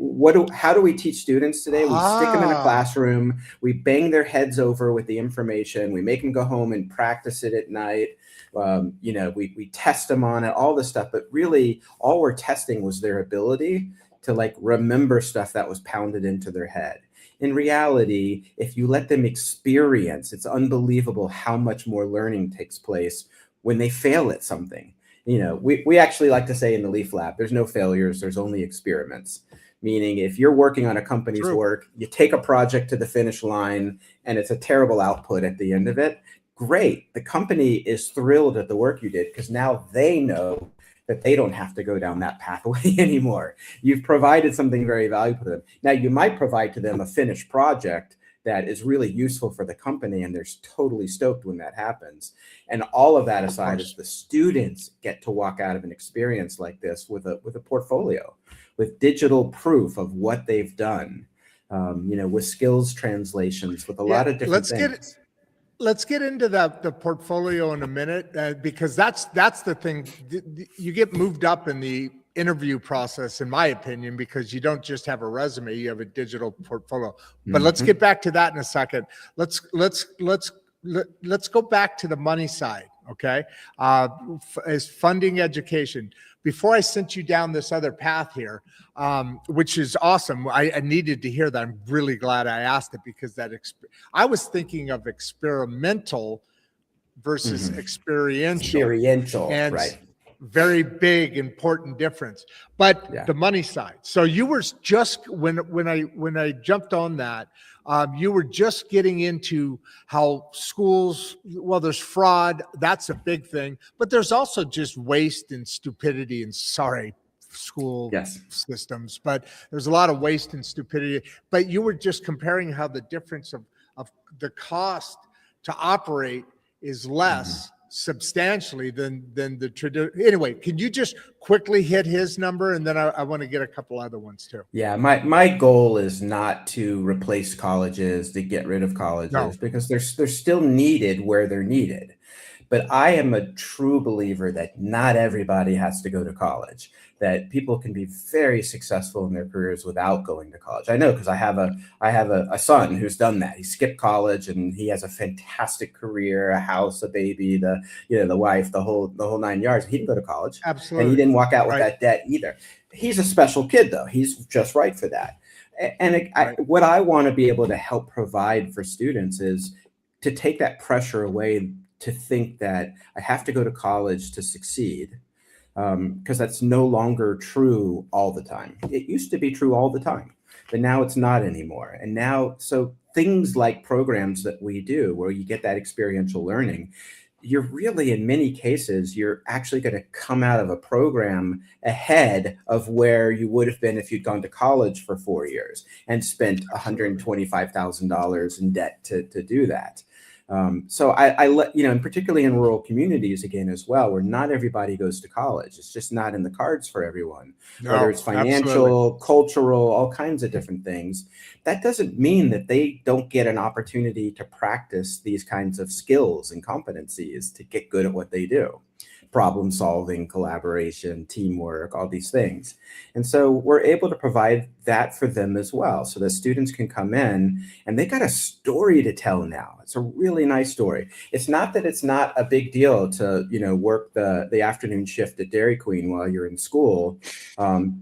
How do we teach students today? We stick them in a classroom, we bang their heads over with the information, we make them go home and practice it at night. We test them on it, all this stuff, but really all we're testing was their ability to remember stuff that was pounded into their head. In reality, if you let them experience, it's unbelievable how much more learning takes place when they fail at something. We actually like to say in the Leaf Lab, there's no failures, there's only experiments. Meaning if you're working on a company's work, you take a project to the finish line and it's a terrible output at the end of it, great. The company is thrilled at the work you did because now they know that they don't have to go down that pathway anymore. You've provided something very valuable to them. Now, you might provide to them a finished project that is really useful for the company, and they're totally stoked when that happens. And all of that aside is the students get to walk out of an experience like this with a portfolio, with digital proof of what they've done, with skills translations, with a lot of different things. Let's get into the portfolio in a minute, because that's the thing. You get moved up in the interview process, in my opinion, because you don't just have a resume, you have a digital portfolio. But let's get back to that in a second. Let's go back to the money side, okay? Is funding education. Before I sent you down this other path here, which is awesome. I needed to hear that. I'm really glad I asked it, because I was thinking of experimental versus experiential. Experiential, right. very big, important difference. But Yeah. the money side. So you were just when I jumped on that, you were just getting into how schools. Well, there's fraud. That's a big thing. But there's also just waste and stupidity. And sorry, school Yes. systems, but there's a lot of waste and stupidity. But you were just comparing how the difference of the cost to operate is less substantially than the tradition. Anyway, can you just quickly hit his number, and then I want to get a couple other ones too. Yeah, my goal is not to replace colleges, to get rid of colleges, No. because they're still needed where they're needed. But I am a true believer that not everybody has to go to college, that people can be very successful in their careers without going to college. I know, because I have a son who's done that. He skipped college and he has a fantastic career, a house, a baby, the wife, the whole 9 yards. He didn't go to college. Absolutely. And he didn't walk out with Right. that debt either. He's a special kid though. He's just right for that. And what I want to be able to help provide for students is to take that pressure away, to think that I have to go to college to succeed, because that's no longer true all the time. It used to be true all the time, but now it's not anymore. And now, so things like programs that we do where you get that experiential learning, you're really, in many cases, you're actually going to come out of a program ahead of where you would have been if you'd gone to college for 4 years and spent $125,000 in debt to do that. So I let, and particularly in rural communities again as well, where not everybody goes to college. It's just not in the cards for everyone, No, whether it's financial, absolutely. cultural, all kinds of different things. That doesn't mean that they don't get an opportunity to practice these kinds of skills and competencies to get good at what they do. Problem solving, collaboration, teamwork, all these things. And so we're able to provide that for them as well. So the students can come in and they got a story to tell now. It's a really nice story. It's not that it's not a big deal to, work the afternoon shift at Dairy Queen while you're in school,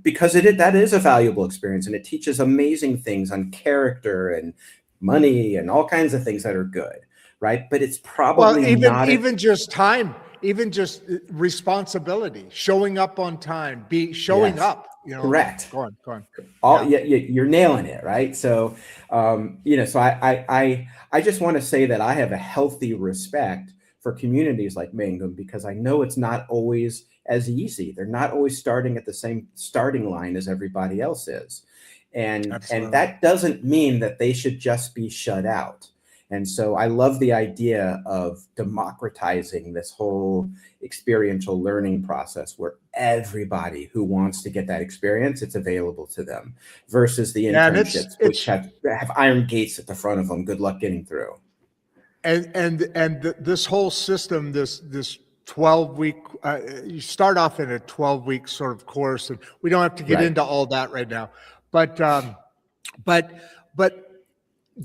because that is a valuable experience, and it teaches amazing things on character and money and all kinds of things that are good, right? But it's probably even just time. Even just responsibility, showing up on time, showing Yes. up. Correct. Go on. You're nailing it, right? So, so I just want to say that I have a healthy respect for communities like Mangum, because I know it's not always as easy. They're not always starting at the same starting line as everybody else is, and that doesn't mean that they should just be shut out. And so I love the idea of democratizing this whole experiential learning process, where everybody who wants to get that experience, it's available to them, versus the internships, which have iron gates at the front of them. Good luck getting through. And this whole system, this 12-week, you start off in a 12-week sort of course, and we don't have to get into all that right now. But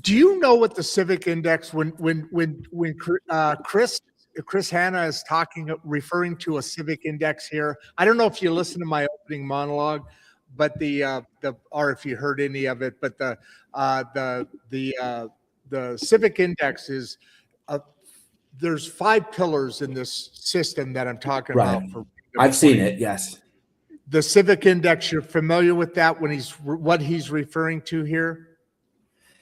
do you know what the Civic Index, when Chris Hanna is referring to a Civic Index here? I don't know if you listened to my opening monologue, but or if you heard any of it, but the Civic Index is there's 5 pillars in this system that I'm talking about. I've seen it. Yes. The Civic Index, you're familiar with that what he's referring to here?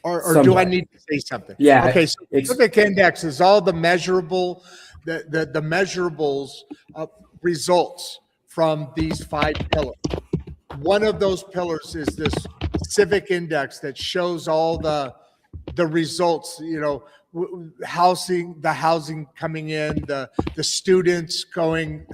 Or do I need to say something? Yeah. Okay. So Civic Index is all the measurable, the measurables results from these 5 pillars. One of those pillars is this Civic Index that shows all the results. The housing coming in, the students going.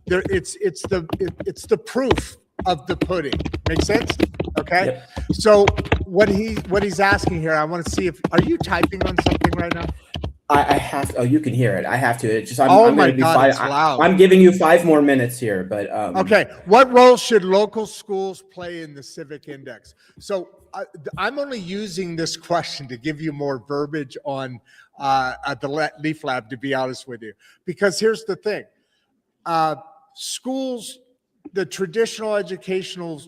It's the proof of the pudding. Make sense? Okay. Yep. So what he's asking here, I want to see are you typing on something right now? I have to. Oh, you can hear it. I have to. It's just I'm my God, it's loud. I'm giving you 5 more minutes here, but okay. What role should local schools play in the Civic Index? So I'm only using this question to give you more verbiage on the Leaf Lab, to be honest with you, because here's the thing: schools the traditional educational,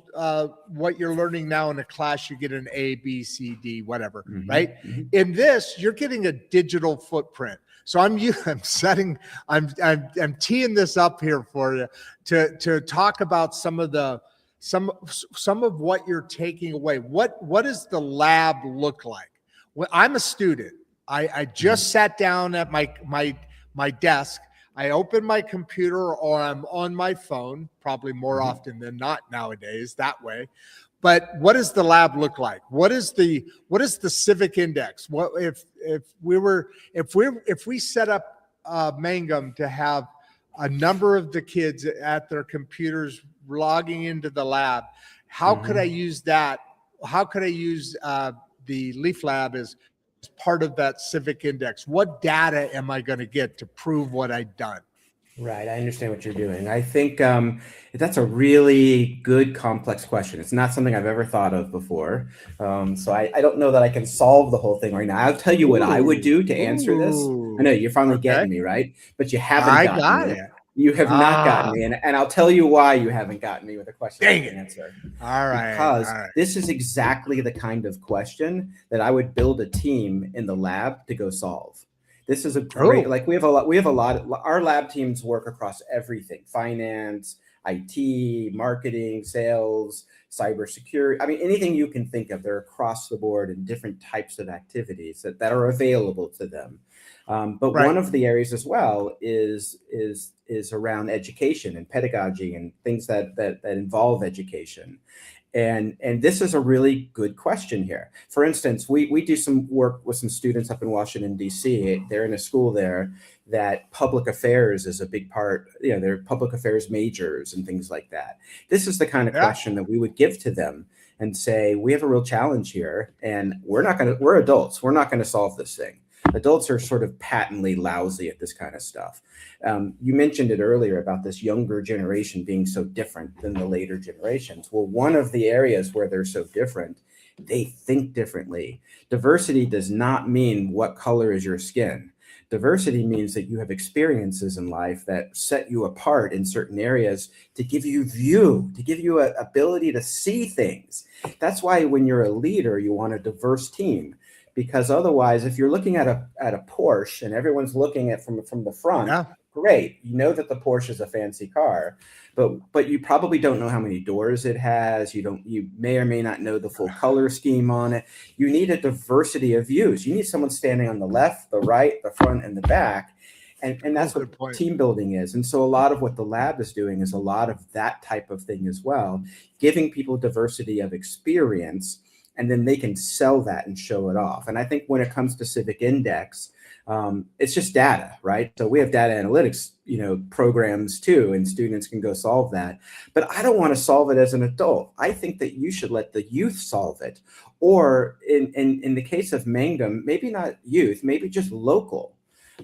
what you're learning now in a class, you get an A, B, C, D, whatever, right? In this, you're getting a digital footprint. So I'm teeing this up here for you to talk about some of what you're taking away. What does the lab look like? Well, I'm a student. I just sat down at my desk. I open my computer or I'm on my phone, probably more often than not nowadays that way. But what does the lab look like? What is the Civic Index? What if we set up Mangum to have a number of the kids at their computers logging into the lab? How could I use that? How could I use the Leaf Lab as part of that Civic Index? What data am I going to get to prove what I've done? Right. I understand what you're doing. I think that's a really good, complex question. It's not something I've ever thought of before. So I don't know that I can solve the whole thing right now. I'll tell you what I would do to answer this. I know you're finally getting me, right? But you haven't gotten me. You have not gotten me. And I'll tell you why you haven't gotten me with a question I can answer. All right. Because this is exactly the kind of question that I would build a team in the lab to go solve. This is a great, like we have a lot, our lab teams work across everything: finance, IT, marketing, sales, cybersecurity. I mean, anything you can think of, they're across the board in different types of activities that are available to them. But one of the areas as well is around education and pedagogy and things that involve education. And this is a really good question here. For instance, we do some work with some students up in Washington, D.C. They're in a school there that public affairs is a big part. You know, they're public affairs majors and things like that. This is the kind of question that we would give to them and say, we have a real challenge here, and we're adults. We're not going to solve this thing. Adults are sort of patently lousy at this kind of stuff. You mentioned it earlier about this younger generation being so different than the later generations. Well, one of the areas where they're so different, they think differently. Diversity does not mean what color is your skin. Diversity means that you have experiences in life that set you apart in certain areas to give you an ability to see things. That's why when you're a leader, you want a diverse team. Because otherwise, if you're looking at a Porsche and everyone's looking at from the front, great. You know that the Porsche is a fancy car, but you probably don't know how many doors it has. You may or may not know the full color scheme on it. You need a diversity of views. You need someone standing on the left, the right, the front, and the back. And that's what team building is. And so a lot of what the lab is doing is a lot of that type of thing as well, giving people diversity of experience. And then they can sell that and show it off. And I think when it comes to Civic Index, it's just data, right? So we have data analytics, programs too, and students can go solve that. But I don't want to solve it as an adult. I think that you should let the youth solve it. Or in the case of Mangum, maybe not youth, maybe just local.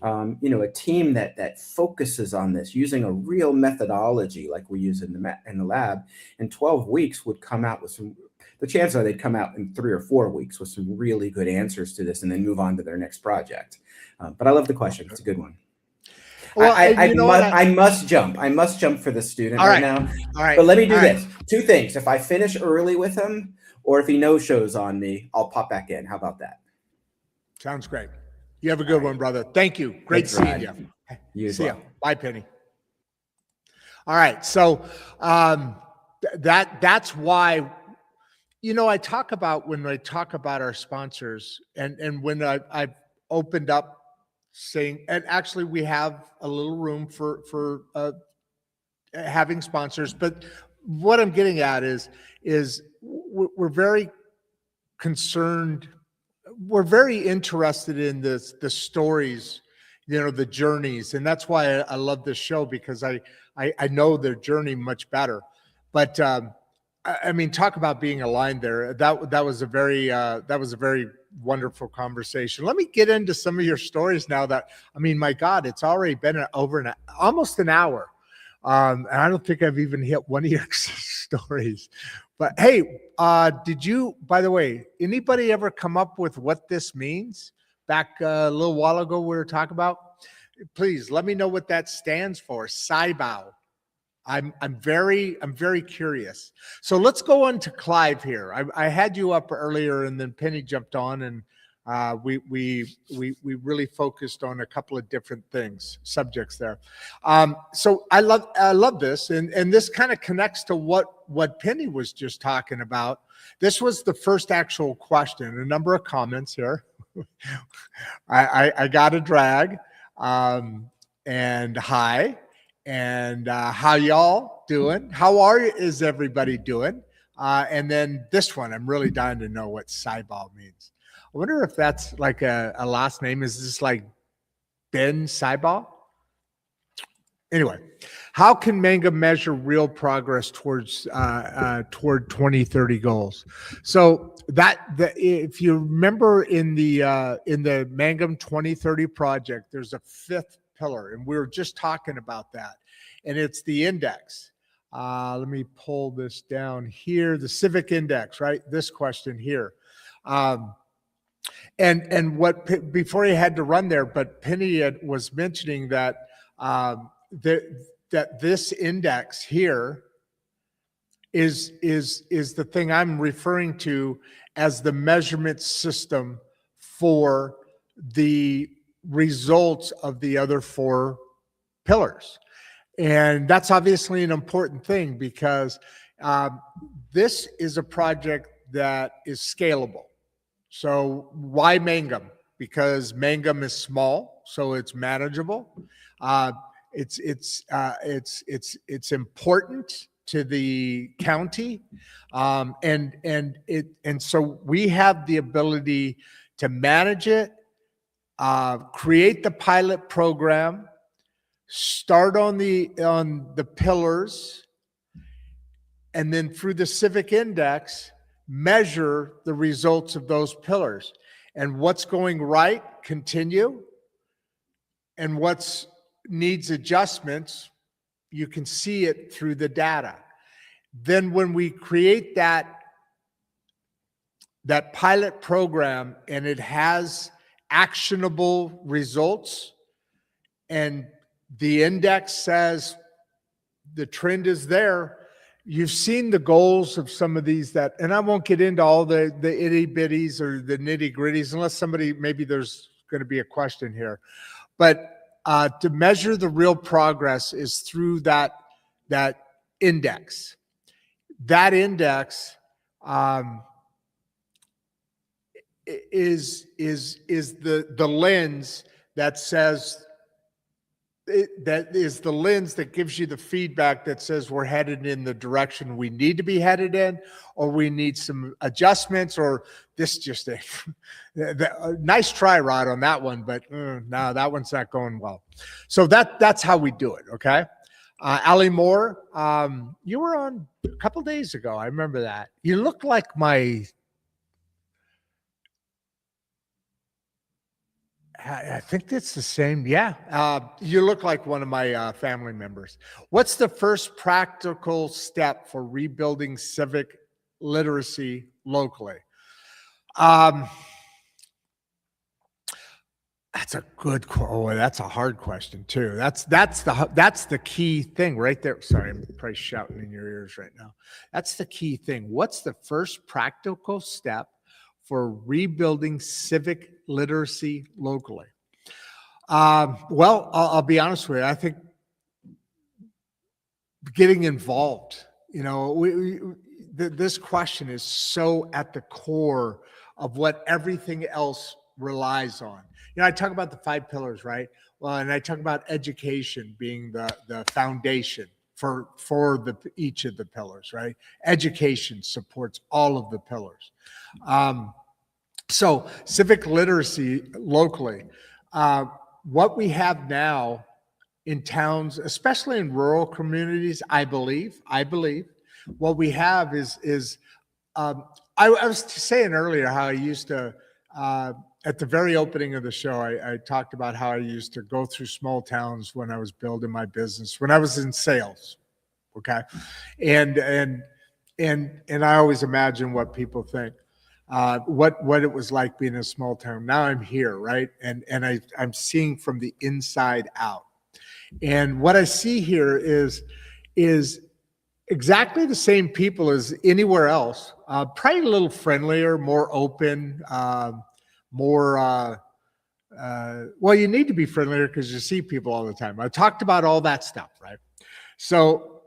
A team that focuses on this using a real methodology like we use in the lab in 12 weeks would come out with some. The chances are they'd come out in 3 or 4 weeks with some really good answers to this and then move on to their next project. But I love the question. It's a good one. Well, I must jump. I must jump for the student right now. All right. But let me do this. 2 things. If I finish early with him or if he no-shows on me, I'll pop back in. How about that? Sounds great. You have a good one, brother. Thank you. Great seeing you. You as See well. ya. Bye, Penny. All right. So that's why I talk about when I talk about our sponsors and when I've opened up saying, and actually we have a little room for having sponsors, but what I'm getting at is we're very concerned. We're very interested in the stories, the journeys. And that's why I love this show, because I know their journey much better. But, I mean, talk about being aligned there. That was a very wonderful conversation. Let me get into some of your stories now. My God, it's already been almost an hour, and I don't think I've even hit one of your stories. But hey, did you? By the way, anybody ever come up with what this means? Back a little while ago, we were talking about. Please let me know what that stands for. SIBO. I'm very curious. So let's go on to Clive here. I had you up earlier, and then Penny jumped on, and we really focused on a couple of different subjects there. So I love this, and this kind of connects to what Penny was just talking about. This was the first actual question. A number of comments here. I got a drag, and hi. And how y'all doing? Is everybody doing? And then this one, I'm really dying to know what Cyball means. I wonder if that's like a last name. Is this like Ben Cyball? Anyway, how can Mangum measure real progress toward 2030 goals? So if you remember in the Mangum 2030 project, there's a fifth pillar, and we were just talking about that, and it's the index. Let me pull this down here, the Civic index, right? This question here. And what, before he had to run there, but Penny was mentioning that that this index here is the thing I'm referring to as the measurement system for the results of the other four pillars. And that's obviously an important thing, because this is a project that is scalable. So why Mangum? Because Mangum is small, so it's manageable. It's important to the county, and so we have the ability to manage it, create the pilot program, start on the pillars, and then through the Civic Index, measure the results of those pillars. And what's going right, continue. And what's needs adjustments, you can see it through the data. Then when we create that pilot program and it has actionable results, and the index says the trend is there, you've seen the goals of some of these and I won't get into all the itty bitties or the nitty gritties unless maybe there's going to be a question here. But to measure the real progress is through that index. That index is the lens that says, that is the lens that gives you the feedback that says we're headed in the direction we need to be headed in, or we need some adjustments, or this just a nice try, Rod, on that one, but no, that one's not going well. So that's how we do it. Okay. Ali Moore, you were on a couple days ago. I remember that. You look like I think it's the same. Yeah. You look like one of my family members. What's the first practical step for rebuilding civic literacy locally? That's a good question. Oh, that's a hard question too. That's the key thing right there. Sorry, I'm probably shouting in your ears right now. That's the key thing. What's the first practical step for rebuilding civic literacy locally? Well, I'll be honest with you. I think getting involved. This question is so at the core of what everything else relies on. I talk about the 5 pillars, right? Well, and I talk about education being the foundation for each of the pillars, right? Education supports all of the pillars. So civic literacy locally, what we have now in towns, especially in rural communities, I believe what we have is I was saying earlier how I used to, at the very opening of the show, I talked about how I used to go through small towns when I was building my business, when I was in sales. Okay. And I always imagine what people think. What it was like being in a small town. Now I'm here, right? And I'm seeing from the inside out. And what I see here is is exactly the same people as anywhere else. Probably a little friendlier, more open, more. Well, you need to be friendlier because you see people all the time. I talked about all that stuff, right? So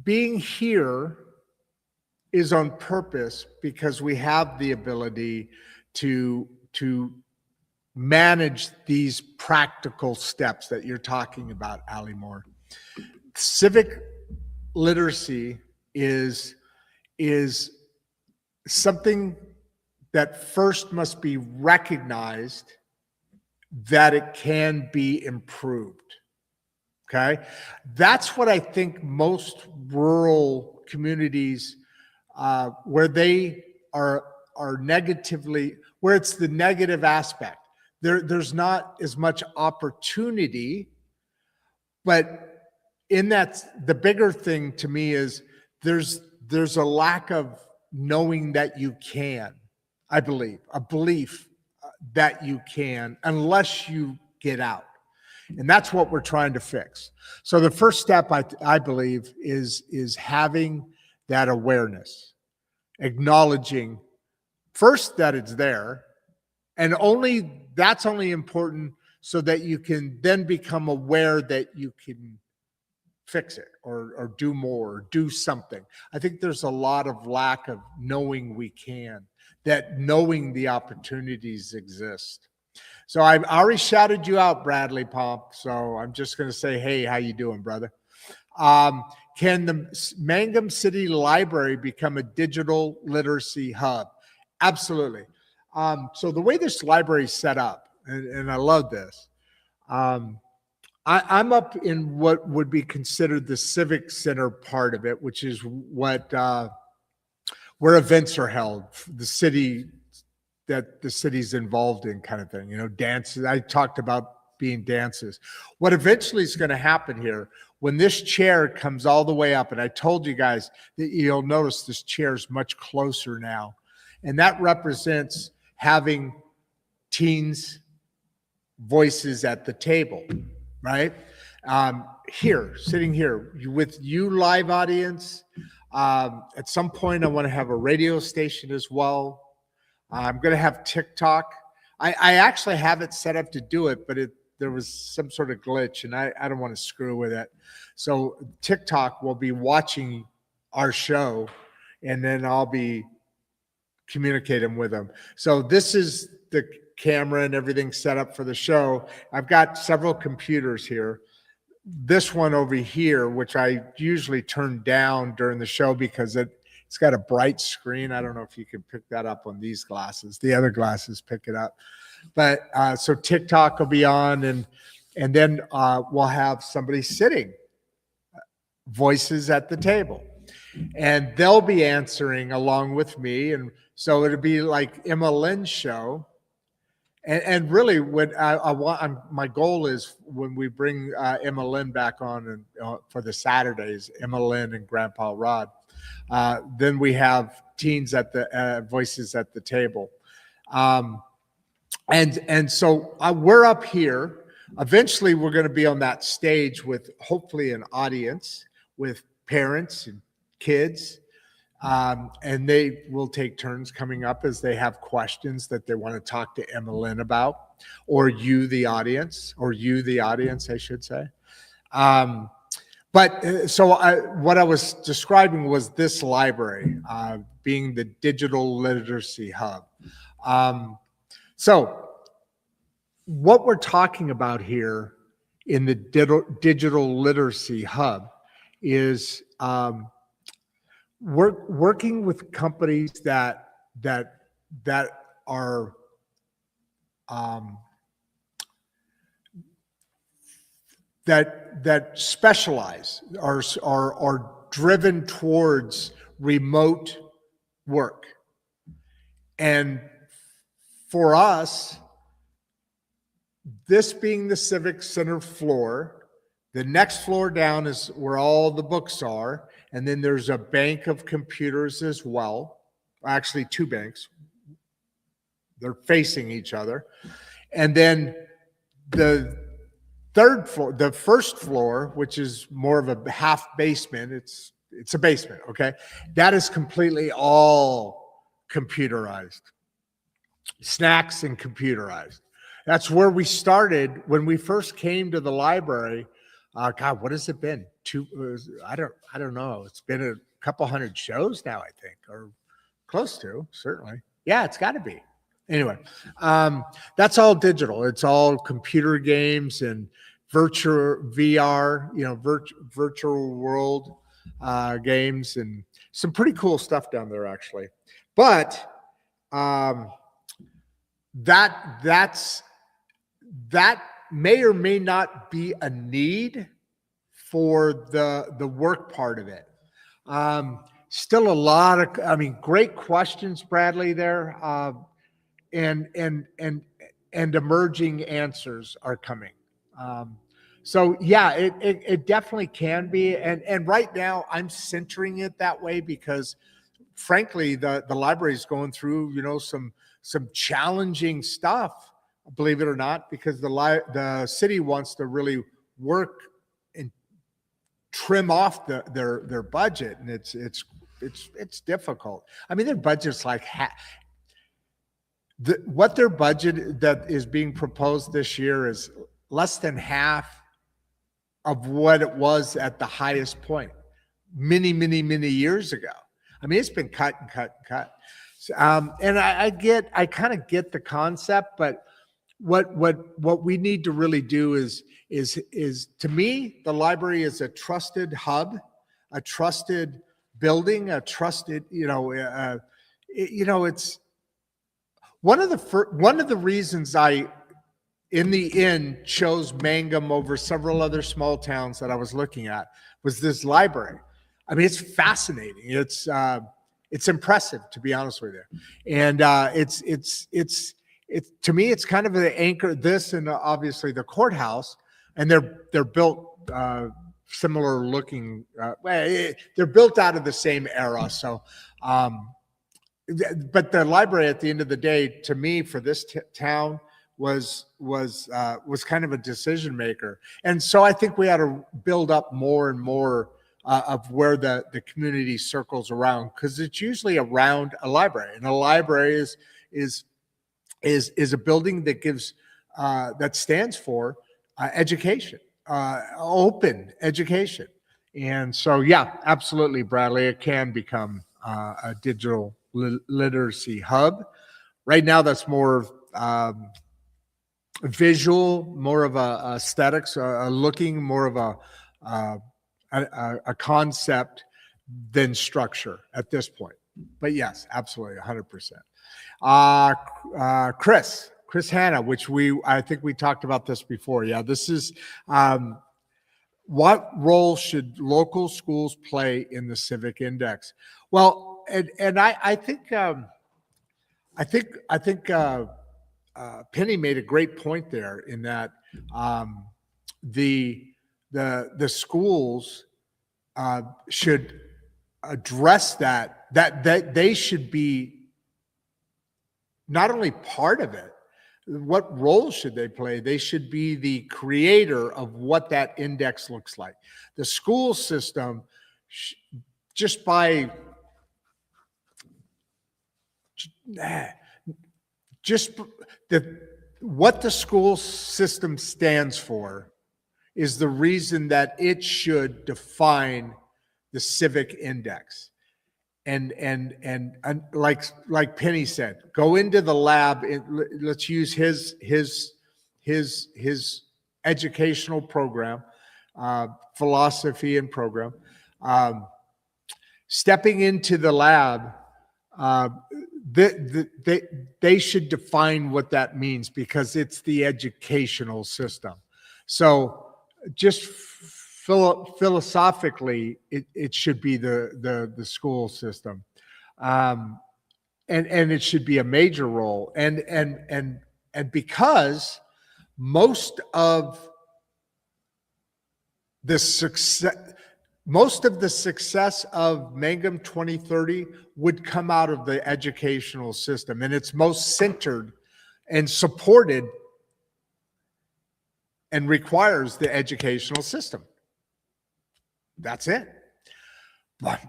being here is on purpose because we have the ability to manage these practical steps that you're talking about, Ali Moore. Civic literacy is something that first must be recognized that it can be improved. Okay, that's what I think most rural communities where they are negatively, where it's the negative aspect. There's not as much opportunity, but in that, the bigger thing to me is there's a lack of knowing that you can. I believe a belief that you can, unless you get out. And that's what we're trying to fix. So the first step, I believe, is having that awareness, acknowledging first that it's there, and that's only important so that you can then become aware that you can fix it or do more, or do something. I think there's a lot of lack of knowing we can, that knowing the opportunities exist. So I've already shouted you out, Bradley Pomp. So I'm just going to say, hey, how you doing, brother? Can the Mangum City Library become a digital literacy hub? Absolutely. So the way this library is set up, and I love this, I'm up in what would be considered the Civic Center part of it, which is what where events are held, the city that the city's involved in, kind of thing, dances. I talked about being dances. What eventually is going to happen here, when this chair comes all the way up, and I told you guys that you'll notice this chair is much closer now, and that represents having teens' voices at the table, right? Here, sitting here with you, live audience. At some point, I want to have a radio station as well. I'm going to have TikTok. I actually have it set up to do it, but there was some sort of glitch, and I don't want to screw with it. So TikTok will be watching our show, and then I'll be communicating with them. So this is the camera and everything set up for the show. I've got several computers here. This one over here, which I usually turn down during the show because it's got a bright screen. I don't know if you can pick that up on these glasses. The other glasses pick it up. But so TikTok will be on, and then we'll have somebody sitting, voices at the table, and they'll be answering along with me. And so it'll be like Emma Lynn's show. And really, what I want, my goal is when we bring Emma Lynn back on and for the Saturdays, Emma Lynn and Grandpa Rod, then we have teens at the voices at the table, and so we're up here. Eventually, we're going to be on that stage with hopefully an audience with parents and kids. And they will take turns coming up as they have questions that they want to talk to Emma Lynn about, or you, the audience, I should say. But so what I was describing was this library being the digital literacy hub. So what we're talking about here in the digital literacy hub is working with companies that are that specialize, are driven towards remote work. And for us, this being the Civic Center floor, the next floor down is where all the books are. And then there's a bank of computers as well. Actually, two banks. They're facing each other. And then the third floor, the first floor, which is more of a half basement, it's a basement, okay? That is completely all computerized. Snacks and computerized. That's where we started when we first came to the library. God, what has it been? I don't know. It's been a couple hundred shows now, I think, or close to, certainly. Yeah, it's got to be. Anyway, that's all digital. It's all computer games and virtual VR, virtual world games, and some pretty cool stuff down there, actually. But that may or may not be a need for the work part of it. Still a lot of, great questions, Bradley, there, and emerging answers are coming. So yeah, it definitely can be, and right now I'm centering it that way because, frankly, the library is going through some challenging stuff, believe it or not, because the city wants to really work and trim off their budget, and it's difficult. I mean, their budget's like what their budget that is being proposed this year is less than half of what it was at the highest point many years ago. I mean, it's been cut and cut and cut. And I kind of get the concept, but what we need to really do is to me, the library is a trusted hub, a trusted building, a trusted, it's one of the reasons I, in the end, chose Mangum over several other small towns that I was looking at was this library. I mean, it's fascinating. It's impressive, to be honest with you. And it's to me, it's kind of an anchor. This and obviously the courthouse, and they're built similar looking. They're built out of the same era. So, but the library, at the end of the day, to me, for this town, was kind of a decision maker. And so I think we ought to build up more and more of where the community circles around, because it's usually around a library, and a library is a building that gives that stands for education, open education. And so, yeah, absolutely, Bradley, it can become a digital literacy hub. Right now, that's more visual, more of a aesthetics, looking more of a concept than structure at this point. But yes, absolutely, 100%. Chris Hanna, which I think we talked about this before. Yeah, this is what role should local schools play in the Civic Index? Well, and I think Penny made a great point there in that the schools should address that they should be not only part of it. What role should they play? They should be the creator of what that index looks like. The school system, just by what the school system stands for is the reason that it should define the Civic Index. And like Penny said, go into the lab. Let's use his educational program, philosophy and program. Stepping into the lab, they should define what that means, because it's the educational system. So just philosophically, it should be the school system, and it should be a major role. And because most of the success of Mangum 2030 would come out of the educational system, and it's most centered and supported and requires the educational system. That's it.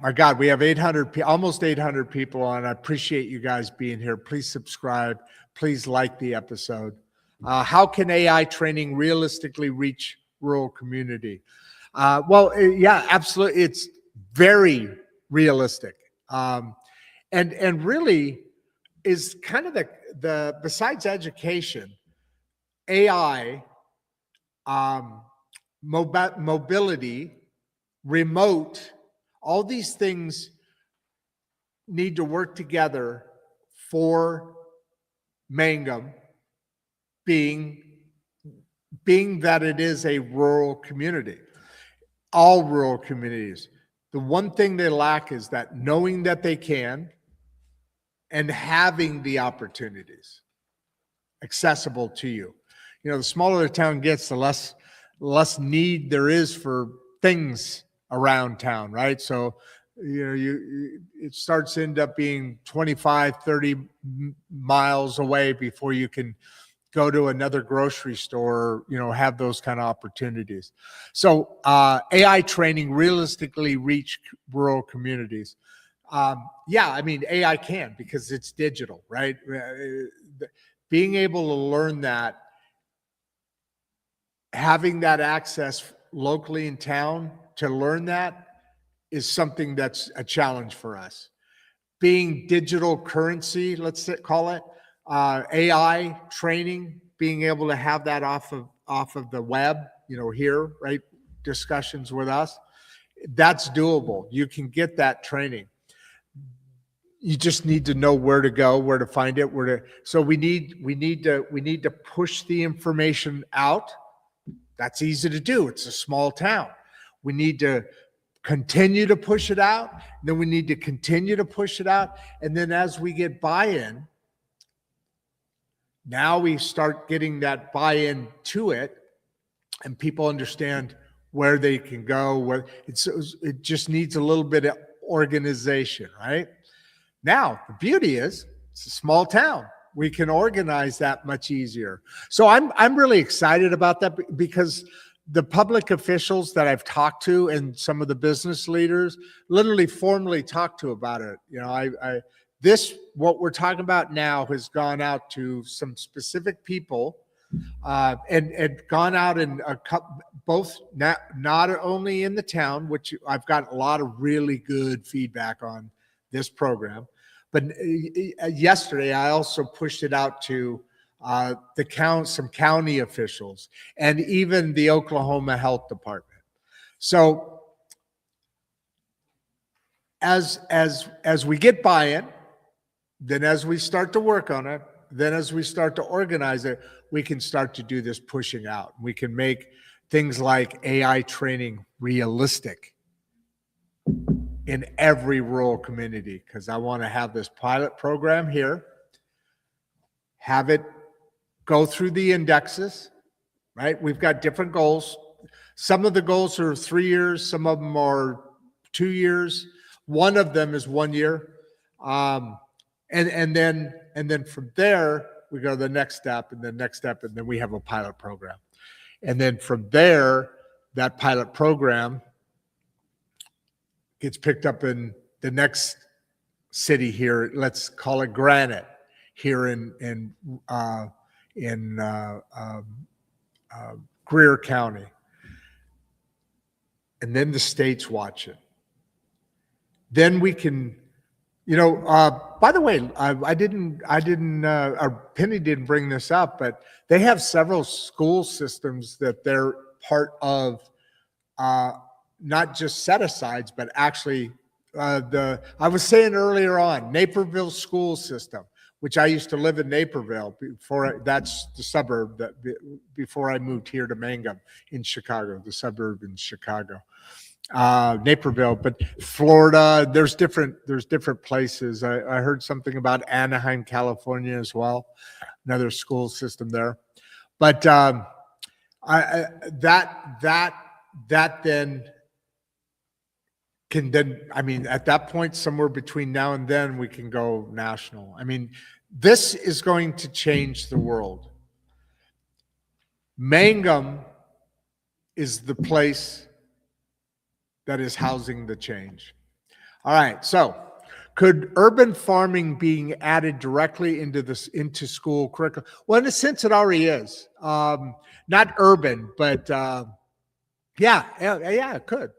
My God, we have 800, almost 800 people on. I appreciate you guys being here. Please subscribe. Please like the episode. How can AI training realistically reach rural community? Yeah, absolutely. It's very realistic. And really is kind of the besides education, AI, mobility, remote, all these things need to work together for Mangum, being that it is a rural community. All rural communities. The one thing they lack is that knowing that they can and having the opportunities accessible to you. You know, the smaller the town gets, the less need there is for things around town, right? So, you know, it starts to end up being 25, 30 miles away before you can go to another grocery store, you know, have those kind of opportunities. So AI training realistically reach rural communities. Yeah, I mean, AI can, because it's digital, right? Being able to learn that, having that access locally in town to learn that is something that's a challenge for us. Being digital currency, let's call it, AI training, being able to have that off of the web, you know, here, right? Discussions with us, that's doable. You can get that training. You just need to know where to go, where to find it, so we need to push the information out. That's easy to do. It's a small town. We need to continue to push it out. Then we need to continue to push it out. And then as we get buy-in, now we start getting that buy-in to it, and people understand where they can go, where it just needs a little bit of organization, right? Now, the beauty is it's a small town. We can organize that much easier. So I'm really excited about that, because the public officials that I've talked to and some of the business leaders literally formally talked to about it. You know, what we're talking about now has gone out to some specific people, and gone out in a couple, both not only in the town, which I've got a lot of really good feedback on this program, but yesterday I also pushed it out to some county officials, and even the Oklahoma Health Department. So as we get buy-in, then as we start to work on it, then as we start to organize it, we can start to do this pushing out. We can make things like AI training realistic in every rural community, because I want to have this pilot program here, have it go through the indexes, right? We've got different goals. Some of the goals are 3 years, some of them are 2 years. One of them is 1 year. And then from there, we go to the next step, and the next step, and then we have a pilot program. And then from there, that pilot program gets picked up in the next city here. Let's call it Granite, here in Greer County. And then the states watch it. Then we can, you know, by the way, Penny didn't bring this up, but they have several school systems that they're part of, not just set-asides, but actually I was saying earlier on, Naperville school system, which I used to live in Naperville that's the suburb before I moved here to Mangum in Chicago, the suburb in Chicago. Naperville, but Florida, there's different places. I heard something about Anaheim, California as well, another school system there. But that then can then, I mean, at that point, somewhere between now and then, we can go national. I mean, this is going to change the world. Mangum is the place that is housing the change. All right, so could urban farming being added directly into school curriculum? Well, in a sense, it already is. Not urban, but yeah, it could.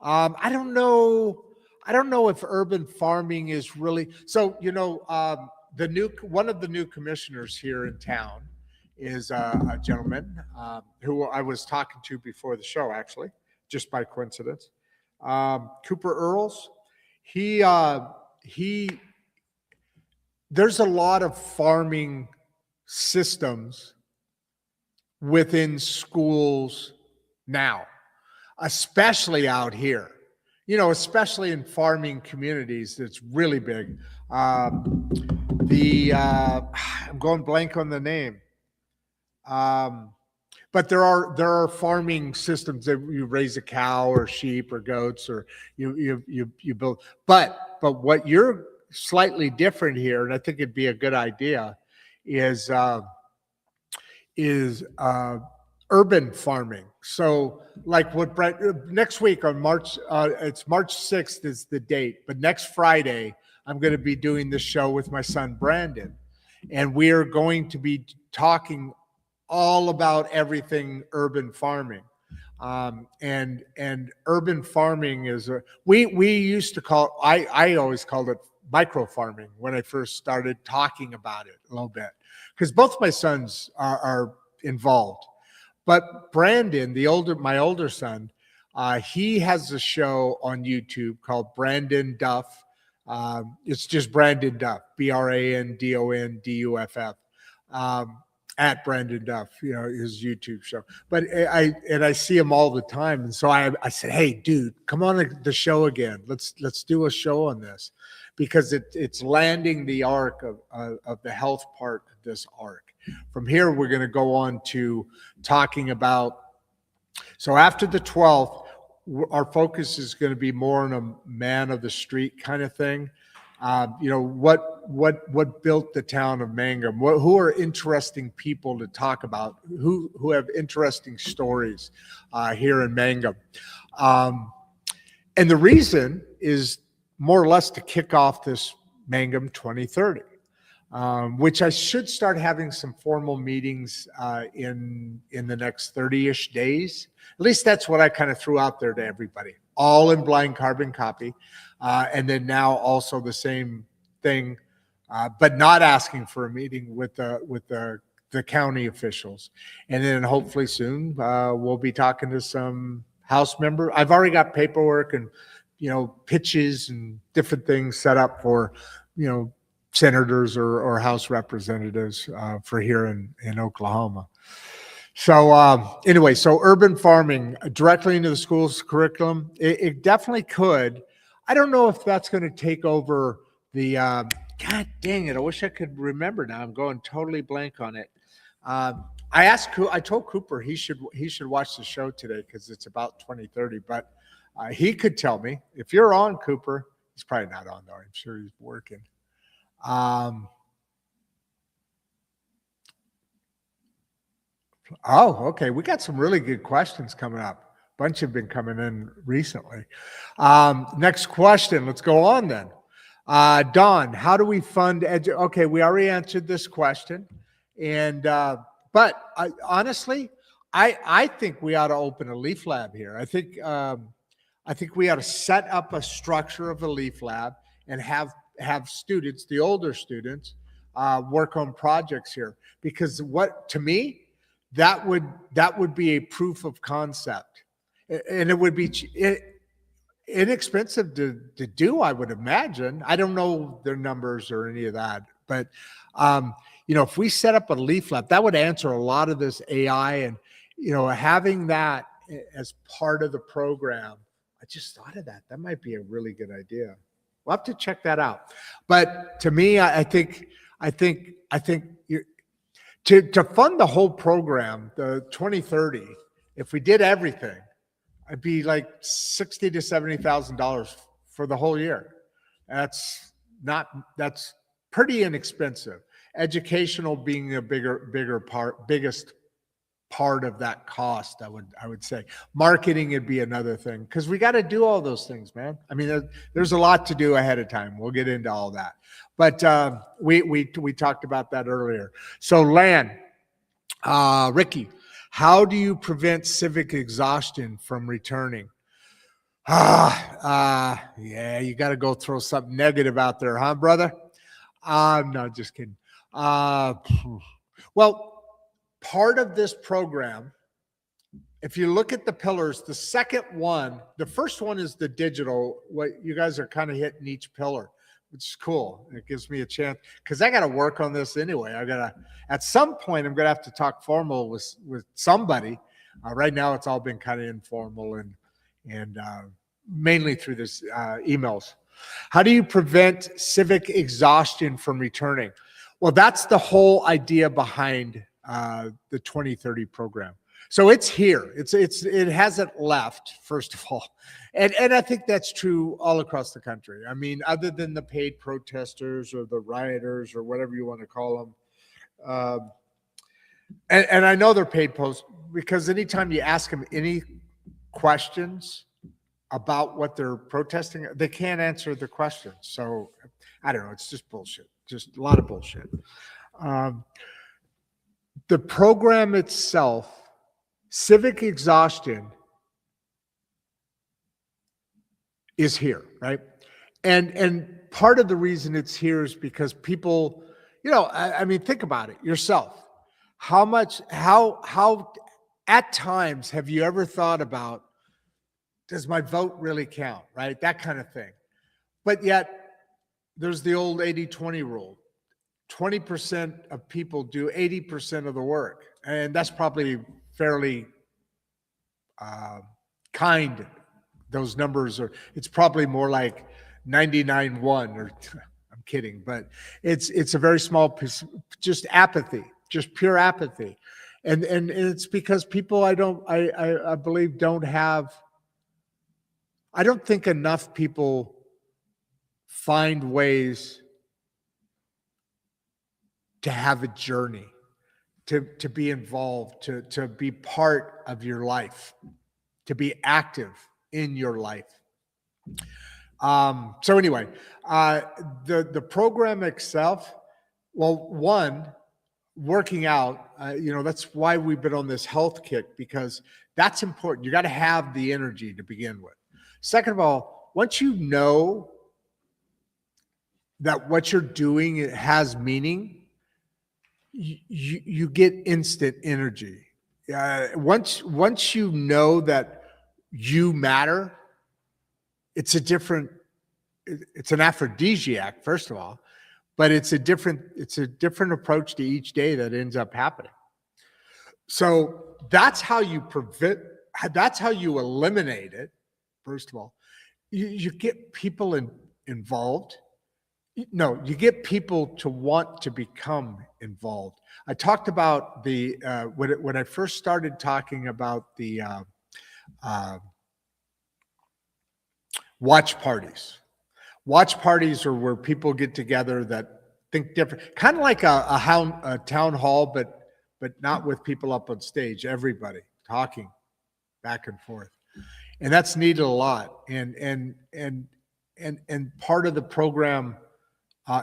I don't know. I don't know if urban farming is really so. One of the new commissioners here in town is a gentleman who I was talking to before the show, actually, just by coincidence. Cooper Earls. He. There's a lot of farming systems within schools now, especially out here. Especially in farming communities, it's really big. I'm going blank on the name. But there are farming systems that you raise a cow or sheep or goats, or you build. But what you're slightly different here, and I think it'd be a good idea, is urban farming. So like what next week on March, it's March 6th is the date, but next Friday, I'm going to be doing this show with my son, Brandon, and we are going to be talking all about everything urban farming. And urban farming is we used to call, I always called it micro farming when I first started talking about it a little bit, because both my sons are involved. But Brandon, my older son, he has a show on YouTube called Brandon Duff. It's just Brandon Duff, BrandonDuff, at Brandon Duff, his YouTube show. But I see him all the time, and so I said, "Hey, dude, come on the show again. Let's do a show on this, because it's landing the arc of the health part of this arc." From here, we're going to go on to talking about, so after the 12th, our focus is going to be more on a man of the street kind of thing. What built the town of Mangum? Who are interesting people to talk about? Who have interesting stories here in Mangum? And the reason is more or less to kick off this Mangum 2030. Which I should start having some formal meetings in the next 30-ish days. At least that's what I kind of threw out there to everybody, all in blind carbon copy. And then now also the same thing, but not asking for a meeting with the county officials. And then hopefully soon we'll be talking to some House member. I've already got paperwork and pitches and different things set up for senators or House representatives for here in Oklahoma. So anyway, so urban farming directly into the school's curriculum, it definitely could. I don't know if that's going to take over the, God dang it, I wish I could remember now. I'm going totally blank on it. I told Cooper he should watch the show today because it's about 2030, but he could tell me. If you're on, Cooper, he's probably not on though. I'm sure he's working. Okay. We got some really good questions coming up. A bunch have been coming in recently. Next question. Let's go on then. Don, how do we fund okay, we already answered this question. And but honestly, I think we ought to open a Leaf Lab here. I think we ought to set up a structure of a Leaf Lab and have students, the older students, work on projects here, because to me, that would be a proof of concept, and it would be inexpensive to do, I would imagine. I don't know their numbers or any of that, but if we set up a Leaf Lab, that would answer a lot of this AI, and having that as part of the program. I just thought of that. That might be a really good idea. We'll have to check that out. But to me, I think to fund the whole program, the 2030, if we did everything, it'd be like $60,000 to $70,000 for the whole year. That's pretty inexpensive. Educational being a biggest part of that cost. I would say marketing would be another thing, because we got to do all those things, man. I mean, there's a lot to do ahead of time. We'll get into all that, but we talked about that earlier. So Lan, Ricky, how do you prevent civic exhaustion from returning? Yeah, you got to go throw something negative out there, huh, brother? No, just kidding. Well, part of this program, if you look at the pillars, the first one is the digital. What you guys are kind of hitting each pillar, which is cool. It gives me a chance, because I got to work on this anyway. At some point, I'm going to have to talk formal with somebody. Right now, it's all been kind of informal and mainly through this emails. How do you prevent civic exhaustion from returning? Well, that's the whole idea behind the 2030 program. So it's here. It hasn't left, first of all. And I think that's true all across the country. I mean, other than the paid protesters or the rioters or whatever you want to call them. And I know they're paid posts, because anytime you ask them any questions about what they're protesting, they can't answer the questions. So I don't know. It's just bullshit. Just a lot of bullshit. The program itself, civic exhaustion, is here, right? And part of the reason it's here is because people, I mean, think about it yourself. How at times have you ever thought about, does my vote really count, right? That kind of thing. But yet there's the old 80-20 rule. 20% of people do 80% of the work. And that's probably fairly kind. Those numbers it's probably more like 99-1, or I'm kidding, but it's a very small piece, just apathy, just pure apathy. And it's because people, I believe, I don't think enough people find ways to have a journey, to be involved, to be part of your life, to be active in your life. So anyway, the program itself, well, one, working out, that's why we've been on this health kick, because that's important. You got to have the energy to begin with. Second of all, once you know that what you're doing, it has meaning, you get instant energy. Once you know that you matter, it's an aphrodisiac, first of all, but it's a different approach to each day that ends up happening. So that's how you eliminate it. First of all, you get people involved. No, you get people to want to become involved. I talked about when I first started talking about the watch parties. Watch parties are where people get together that think different, kind of like a town hall, but not with people up on stage. Everybody talking back and forth, and that's needed a lot. And part of the program.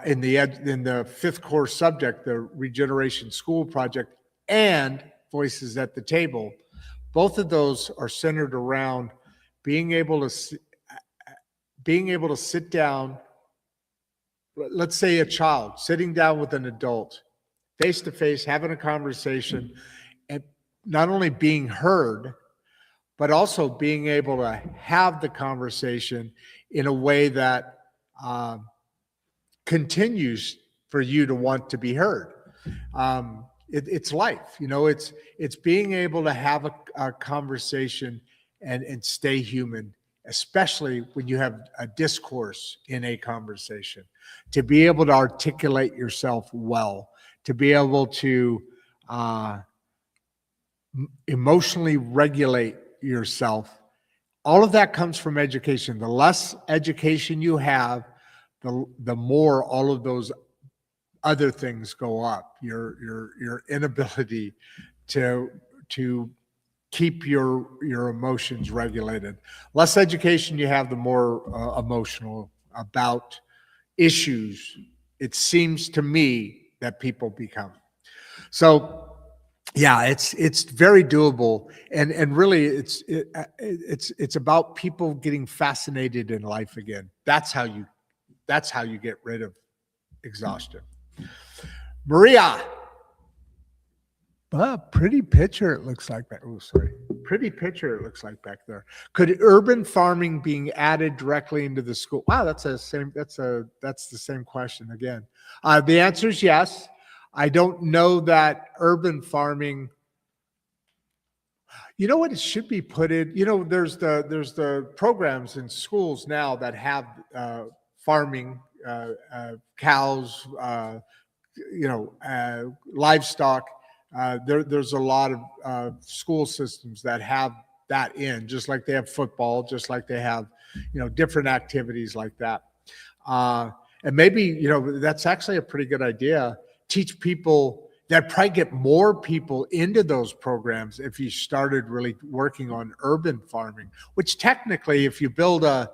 In the fifth core subject, the Regeneration School Project and Voices at the Table, both of those are centered around being able to sit down. Let's say a child sitting down with an adult, face to face, having a conversation, and not only being heard, but also being able to have the conversation in a way that continues for you to want to be heard. It's life, it's being able to have a conversation and stay human, especially when you have a discourse in a conversation, to be able to articulate yourself well, to be able to emotionally regulate yourself. All of that comes from education. The less education you have, the more all of those other things go up. Your inability to to keep your emotions regulated. Less education you have, the more emotional about issues it seems to me that people become. So yeah, it's very doable, and really it's about people getting fascinated in life again. That's how you get rid of exhaustion. Maria. Pretty picture it looks like back. Oh, sorry. Pretty picture it looks like back there. Could urban farming being added directly into the school? Wow, that's the same question again. The answer is yes. I don't know that urban farming. You know what? It should be put in. There's the programs in schools now that have farming, cows, livestock. There's a lot of school systems that have that in, just like they have football, just like they have, different activities like that. And maybe, that's actually a pretty good idea. Teach people that, probably get more people into those programs if you started really working on urban farming, which technically, if you build if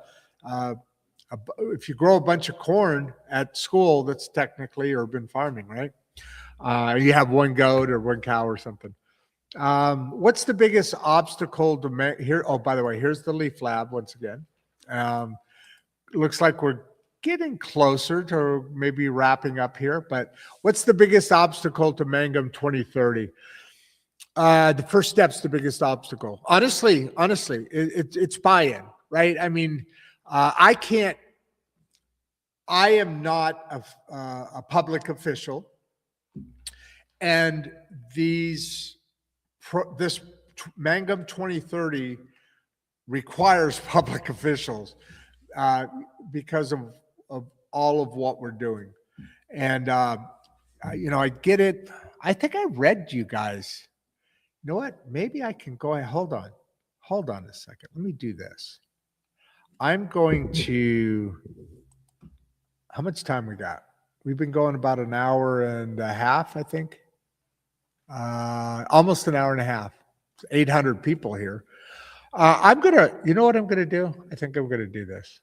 you grow a bunch of corn at school, that's technically urban farming, right? You have one goat or one cow or something. What's the biggest obstacle to here? Oh, by the way, here's the Leaf Lab once again. Looks like we're getting closer to maybe wrapping up here, but what's the biggest obstacle to Mangum 2030? The first step's the biggest obstacle. Honestly, it's buy-in, right? I mean, I am not a public official, and this Mangum 2030 requires public officials because of all of what we're doing. And, I get it. I think I read you guys. You know what? Maybe I can go ahead. Hold on a second. Let me do this. I'm going to, how much time we got? We've been going about an hour and a half, I think. Almost an hour and a half. 800 people here. You know what I'm going to do? I think I'm going to do this.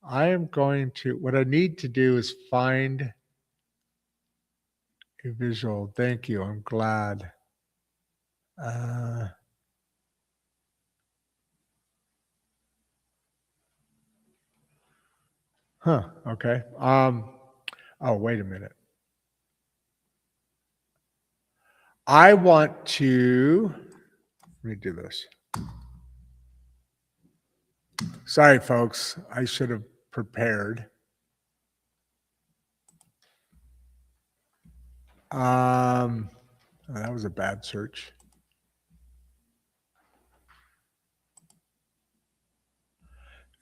What I need to do is find a visual. Thank you. I'm glad. Okay. Oh, wait a minute. I want to, let me do this. Sorry, folks. I should have prepared. That was a bad search.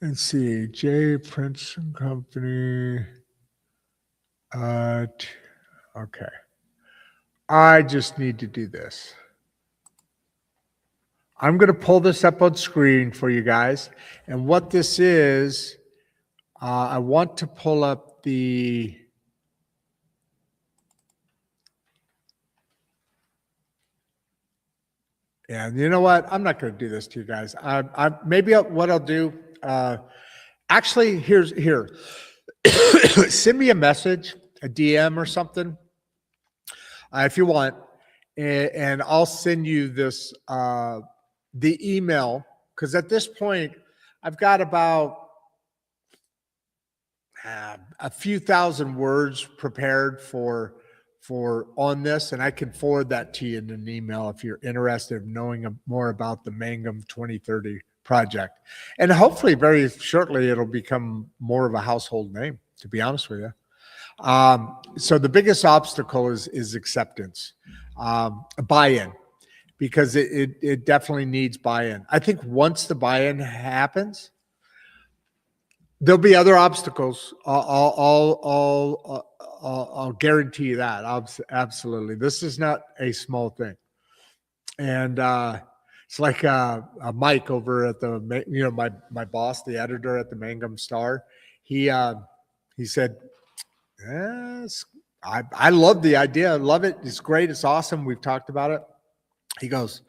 Let's see. J. Prince and Company. Okay. I just need to do this. I'm going to pull this up on screen for you guys. And what this is, I want to pull up the, yeah, you know what? I'm not going to do this to you guys. What I'll do, actually, here. Send me a message, a DM or something, if you want, and I'll send you this, the email, because at this point, I've got about a few thousand words prepared for on this, and I can forward that to you in an email if you're interested in knowing more about the Mangum 2030 project. And hopefully very shortly, it'll become more of a household name, to be honest with you. So the biggest obstacle is acceptance, buy-in, because it definitely needs buy-in. I think once the buy-in happens, there'll be other obstacles. I'll guarantee you that. Absolutely. This is not a small thing. And it's like Mike over at the, my boss, the editor at the Mangum Star. He said, yes, I love the idea. I love it. It's great. It's awesome. We've talked about it. He goes,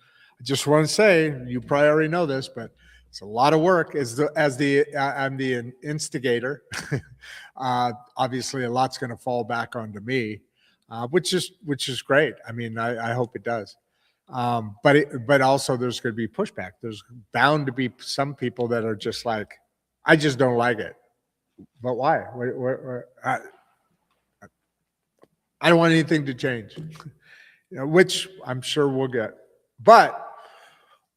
just want to say, you probably already know this, but it's a lot of work. I'm the instigator. Obviously, a lot's going to fall back onto me, which is great. I mean, I hope it does. But also there's going to be pushback. There's bound to be some people that are just like, I just don't like it. But why? I don't want anything to change, which I'm sure we'll get. But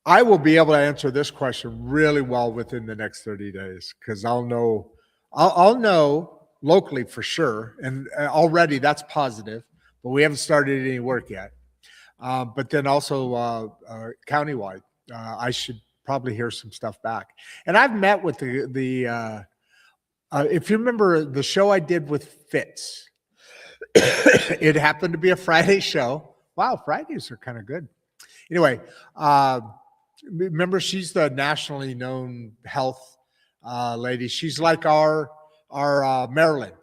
I will be able to answer this question really well within the next 30 days because I'll know locally for sure. And already that's positive, but we haven't started any work yet. But then also countywide, I should probably hear some stuff back. And I've met with the if you remember the show I did with Fitz, it happened to be a Friday show. Wow, Fridays are kind of good. Anyway, remember she's the nationally known health lady. She's like our Marilyn,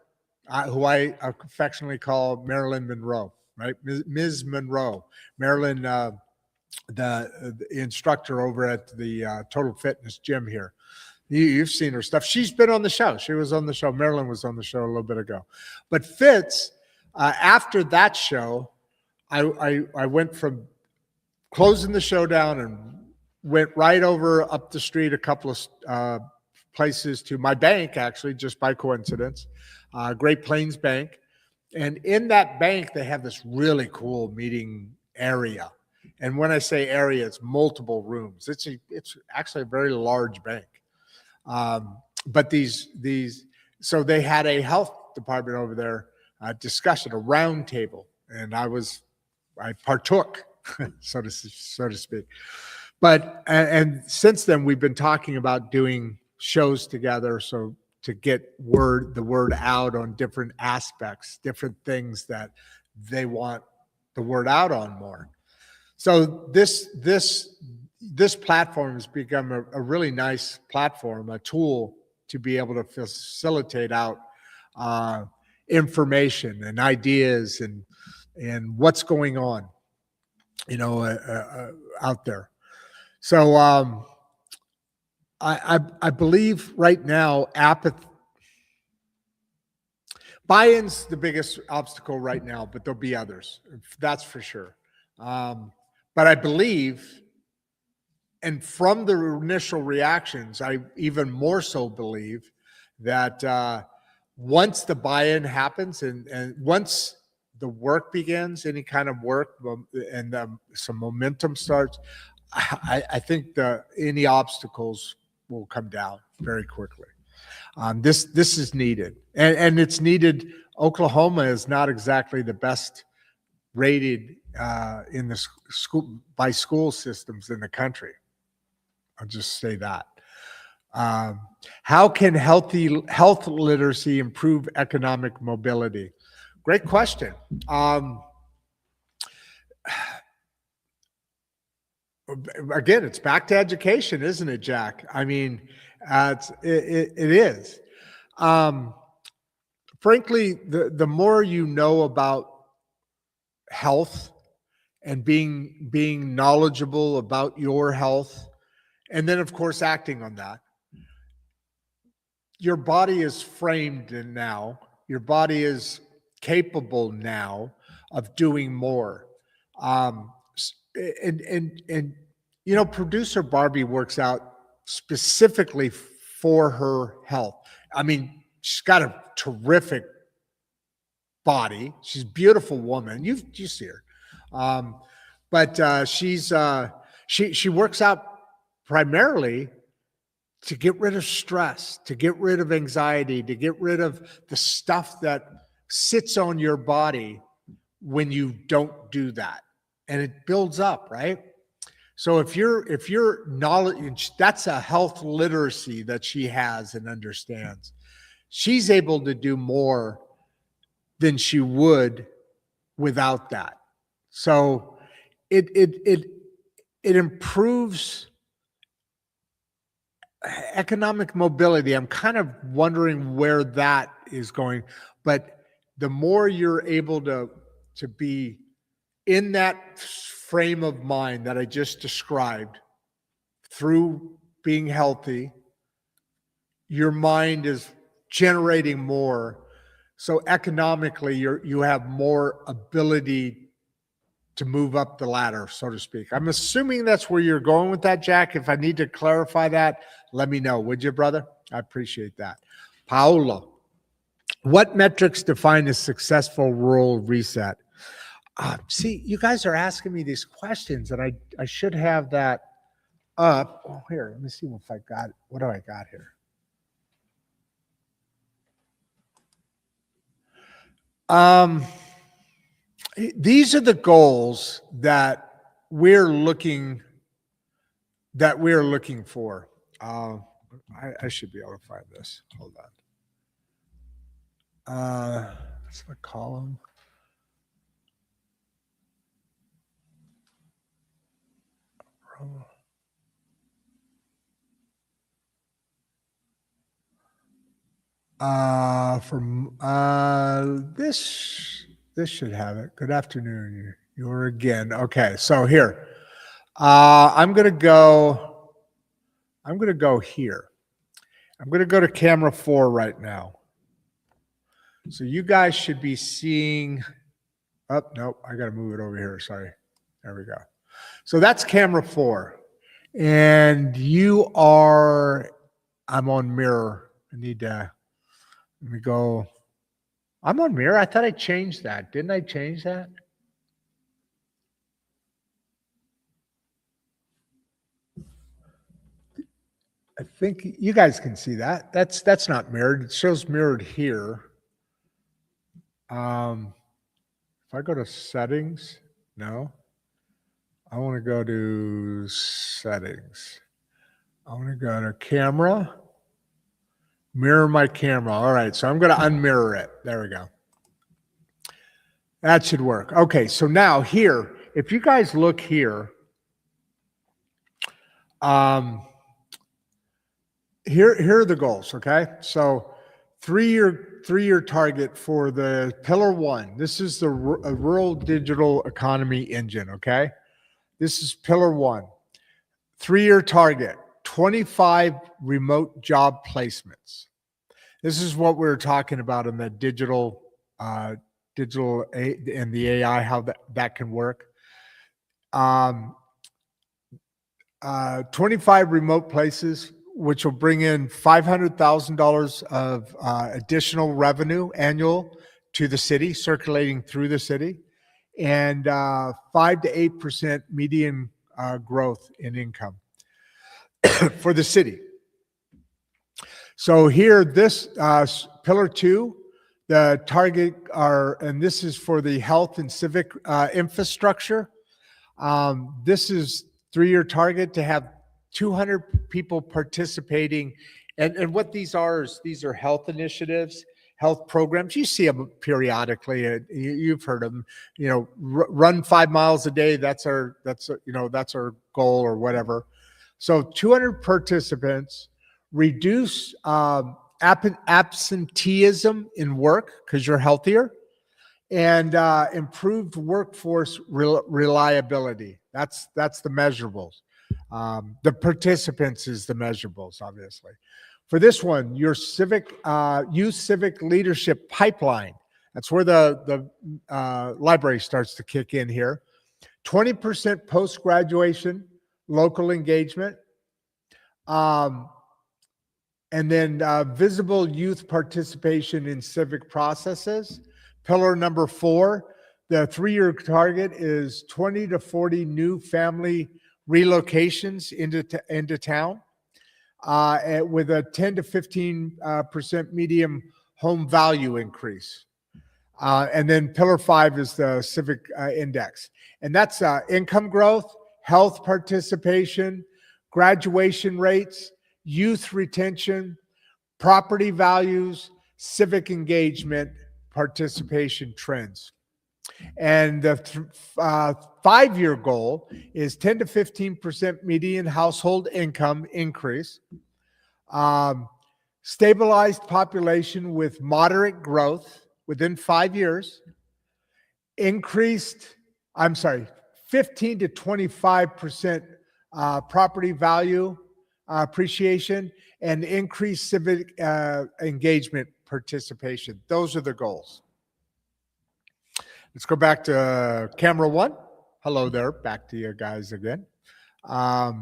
who I affectionately call Marilyn Monroe, right? Ms. Monroe. Marilyn, the instructor over at the Total Fitness gym here. You've seen her stuff. She's been on the show. She was on the show. Marilyn was on the show a little bit ago. But Fitz, after that show, I went from closing the show down and went right over up the street a couple of places to my bank, actually, just by coincidence, Great Plains Bank. And in that bank, they have this really cool meeting area. And when I say area, it's multiple rooms. It's actually a very large bank. But so they had a health department over there discussion, a round table, and I partook, so to speak. But and since then we've been talking about doing shows together, so to get the word out on different aspects, different things that they want the word out on more. So this platform has become a really nice platform, a tool to be able to facilitate out information and ideas and what's going on, out there. So I believe right now buy-in's the biggest obstacle right now, but there'll be others. That's for sure. But I believe, and from the initial reactions, I even more so believe that once the buy-in happens and once the work begins, any kind of work, and some momentum starts, I think any obstacles will come down very quickly. This is needed, and it's needed. Oklahoma is not exactly the best rated in the school systems in the country. I'll just say that. How can health literacy improve economic mobility? Great question. Again, it's back to education, isn't it, Jack? I mean, it is. Frankly, the more you know about health and being knowledgeable about your health, and then of course acting on that, your body is framed now. Your body is capable now of doing more. And producer Barbie works out specifically for her health. I mean, she's got a terrific body. She's a beautiful woman. You see her. But she works out primarily to get rid of stress, to get rid of anxiety, to get rid of the stuff that sits on your body when you don't do that. And it builds up, right? So if you're knowledge, that's a health literacy that she has and understands. She's able to do more than she would without that. So it improves economic mobility. I'm kind of wondering where that is going, but the more you're able to be in that frame of mind that I just described through being healthy, your mind is generating more. So economically, you have more ability to move up the ladder, so to speak. I'm assuming that's where you're going with that, Jack. If I need to clarify that, let me know, would you, brother? I appreciate that. Paolo, what metrics define a successful rural reset? See, you guys are asking me these questions, and I should have that up. Oh, here, let me see if I got it. What do I got here? These are the goals that we're looking for. I should be able to find this. Hold on. What's the column? This should have it. Good afternoon. You're again. Okay, so here. I'm gonna go here. I'm gonna go to camera 4 right now. So you guys should be seeing. Oh, nope, I gotta move it over here. Sorry. There we go. So that's camera 4. And I'm on mirror. I need to, let me go. I'm on mirror. I thought I changed that. Didn't I change that? I think you guys can see that. That's not mirrored. It shows mirrored here. If I go to settings, no. I want to go to settings. I want to go to camera. Mirror my camera. All right, so I'm going to unmirror it. There we go. That should work. Okay, so now here, if you guys look here, here are the goals, okay? So three-year target for the pillar 1. This is the rural digital economy engine, okay? This is pillar 1. 3-year target, 25 remote job placements. This is what we were talking about in the digital and the AI, how that can work. 25 remote places, which will bring in $500,000 of additional revenue annual to the city, circulating through the city, and 5 to 8% median growth in income for the city. So here, this pillar 2, the target and this is for the health and civic infrastructure. This is 3-year target to have 200 people participating. And what these are is these are health initiatives, health programs. You see them periodically. You've heard of them. Run 5 miles a day. That's our goal or whatever. So 200 participants, reduce absenteeism in work because you're healthier, and improved workforce reliability. That's the measurables. The participants is the measurables, obviously. For this one, your youth civic leadership pipeline. That's where the library starts to kick in here. 20% post-graduation local engagement. And then visible youth participation in civic processes. Pillar number 4, the 3-year target is 20 to 40 new family relocations into town, with a 10 to 15% medium home value increase. And then pillar 5 is the civic index. And that's income growth, health participation, graduation rates, youth retention, property values, civic engagement, participation trends. And the 5-year goal is 10 to 15% median household income increase, stabilized population with moderate growth within 5 years, 15 to 25% property value appreciation, and increased civic engagement participation. Those are the goals. Let's go back to camera one. Hello there. Back to you guys again. I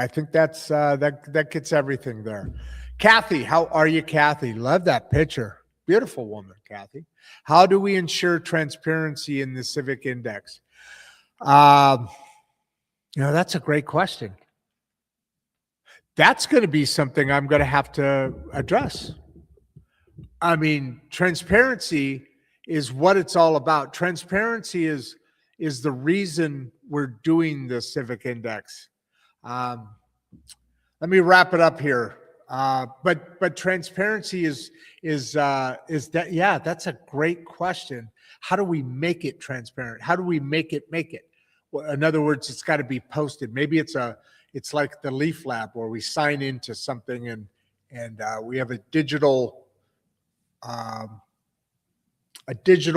think that's that gets everything there. Kathy, how are you, Kathy? Love that picture. Beautiful woman, Kathy. How do we ensure transparency in the Civic Index? That's a great question. That's going to be something I'm going to have to address. I mean, transparency is what it's all about. Transparency is the reason we're doing the Civic Index. Let me wrap it up here. But transparency is that, yeah, that's a great question. How do we make it transparent? How do we make it? Well, in other words, it's got to be posted. Maybe it's like the Leaf Lab where we sign into something and we have a digital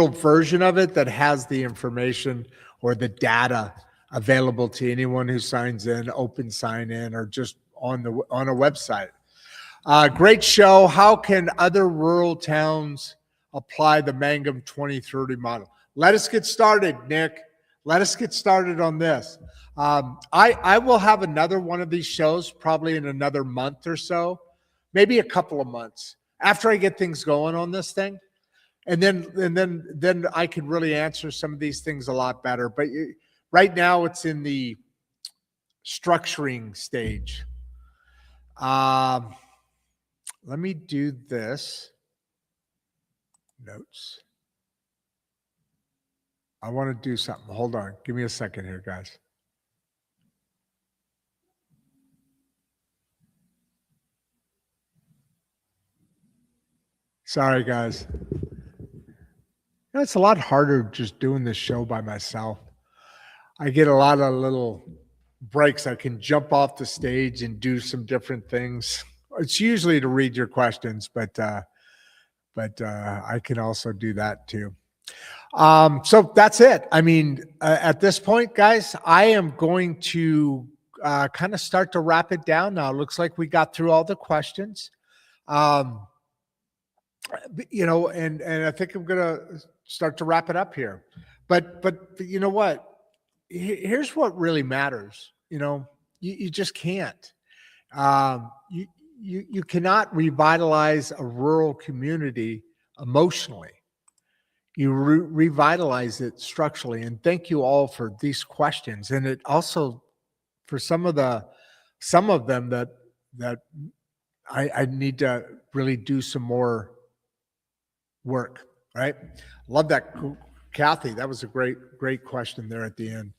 version of it that has the information or the data available to anyone who signs in, open sign in, or just on a website. Great show. How can other rural towns apply the Mangum 2030 model? Let us get started, Nick. Let us get started on this. I will have another one of these shows probably in another month or so, maybe a couple of months after I get things going on this thing. And then I can really answer some of these things a lot better. But right now it's in the structuring stage. Let me do this. Notes. I want to do something. Hold on. Give me a second here, guys. Sorry, guys. It's a lot harder just doing this show by myself. I get a lot of little breaks. I can jump off the stage and do some different things. It's usually to read your questions, but I can also do that too. So that's it. I mean, at this point, guys, I am going to kind of start to wrap it down now. It looks like we got through all the questions. And I think I'm going to start to wrap it up here. But you know what? Here's what really matters. You just can't. You cannot revitalize a rural community emotionally. You revitalize it structurally. And thank you all for these questions. And it also, for some of them that I need to really do some more work, right? Love that, Kathy. That was a great question there at the end.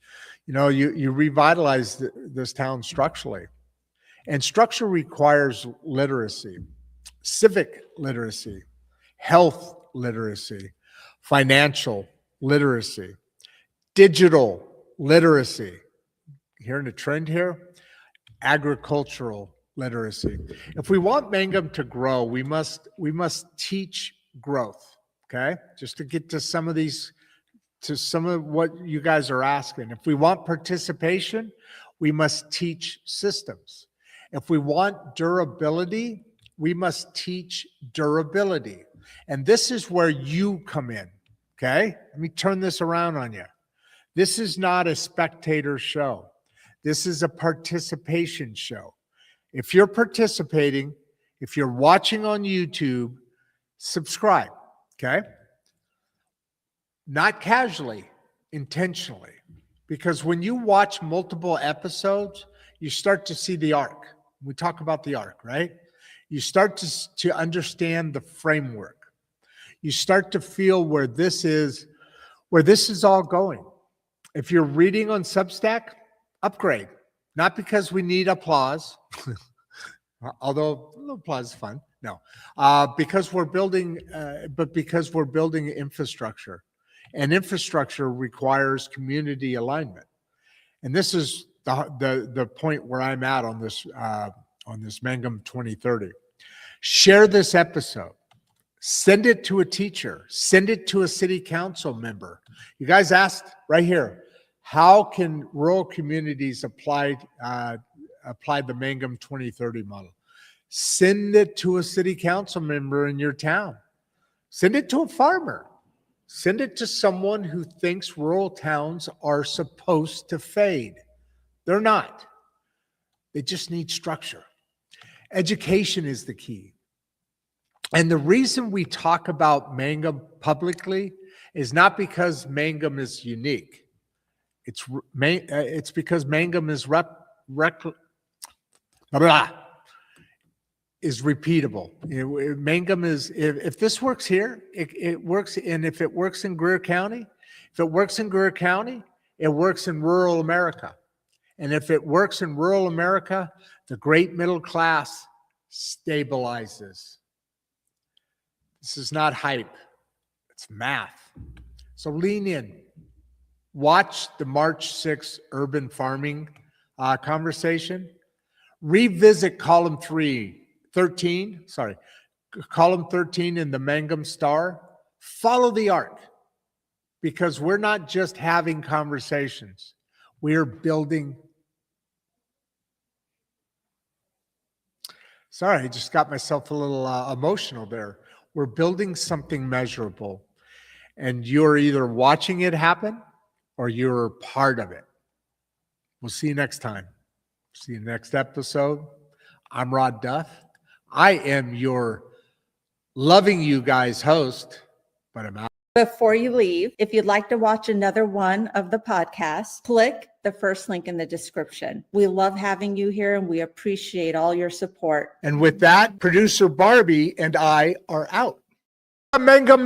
You revitalize this town structurally. And structure requires literacy, civic literacy, health literacy, financial literacy, digital literacy. Hearing a trend here? Agricultural literacy. If we want Mangum to grow, we must teach growth. Okay? Just to get to some of what you guys are asking. If we want participation, we must teach systems. If we want durability, we must teach durability. And this is where you come in, okay? Let me turn this around on you. This is not a spectator show. This is a participation show. If you're participating, if you're watching on YouTube, subscribe, okay? Not casually, intentionally. Because when you watch multiple episodes, you start to see the arc. We talk about the arc, right? You start to understand the framework. You start to feel where this is all going. If you're reading on Substack, upgrade. Not because we need applause, although applause is fun. No, because we're building, but because we're building infrastructure, and infrastructure requires community alignment. And this is the point where I'm at on this Mangum 2030. Share this episode. Send it to a teacher. Send it to a city council member. You guys asked right here. How can rural communities apply the Mangum 2030 model? Send it to a city council member in your town. Send it to a farmer. Send it to someone who thinks rural towns are supposed to fade. They're not. They just need structure. Education is the key. And the reason we talk about Mangum publicly is not because Mangum is unique. It's because Mangum is repeatable. Mangum is, if this works here, it works. And if it works in Greer County, it works in rural America. And if it works in rural America, the great middle class stabilizes. This is not hype. It's math. So lean in. Watch the March 6th urban farming conversation. Revisit column 13 in the Mangum Star. Follow the arc, because we're not just having conversations. We're building. Sorry, I just got myself a little emotional there. We're building something measurable, and you're either watching it happen or you're part of it. We'll see you next time. See you next episode. I'm Rod Duff. I am your loving you guys host, but I'm out. Before you leave, if you'd like to watch another one of the podcasts, click the first link in the description. We love having you here, and we appreciate all your support. And with that, producer Barbie and I are out. Mangum.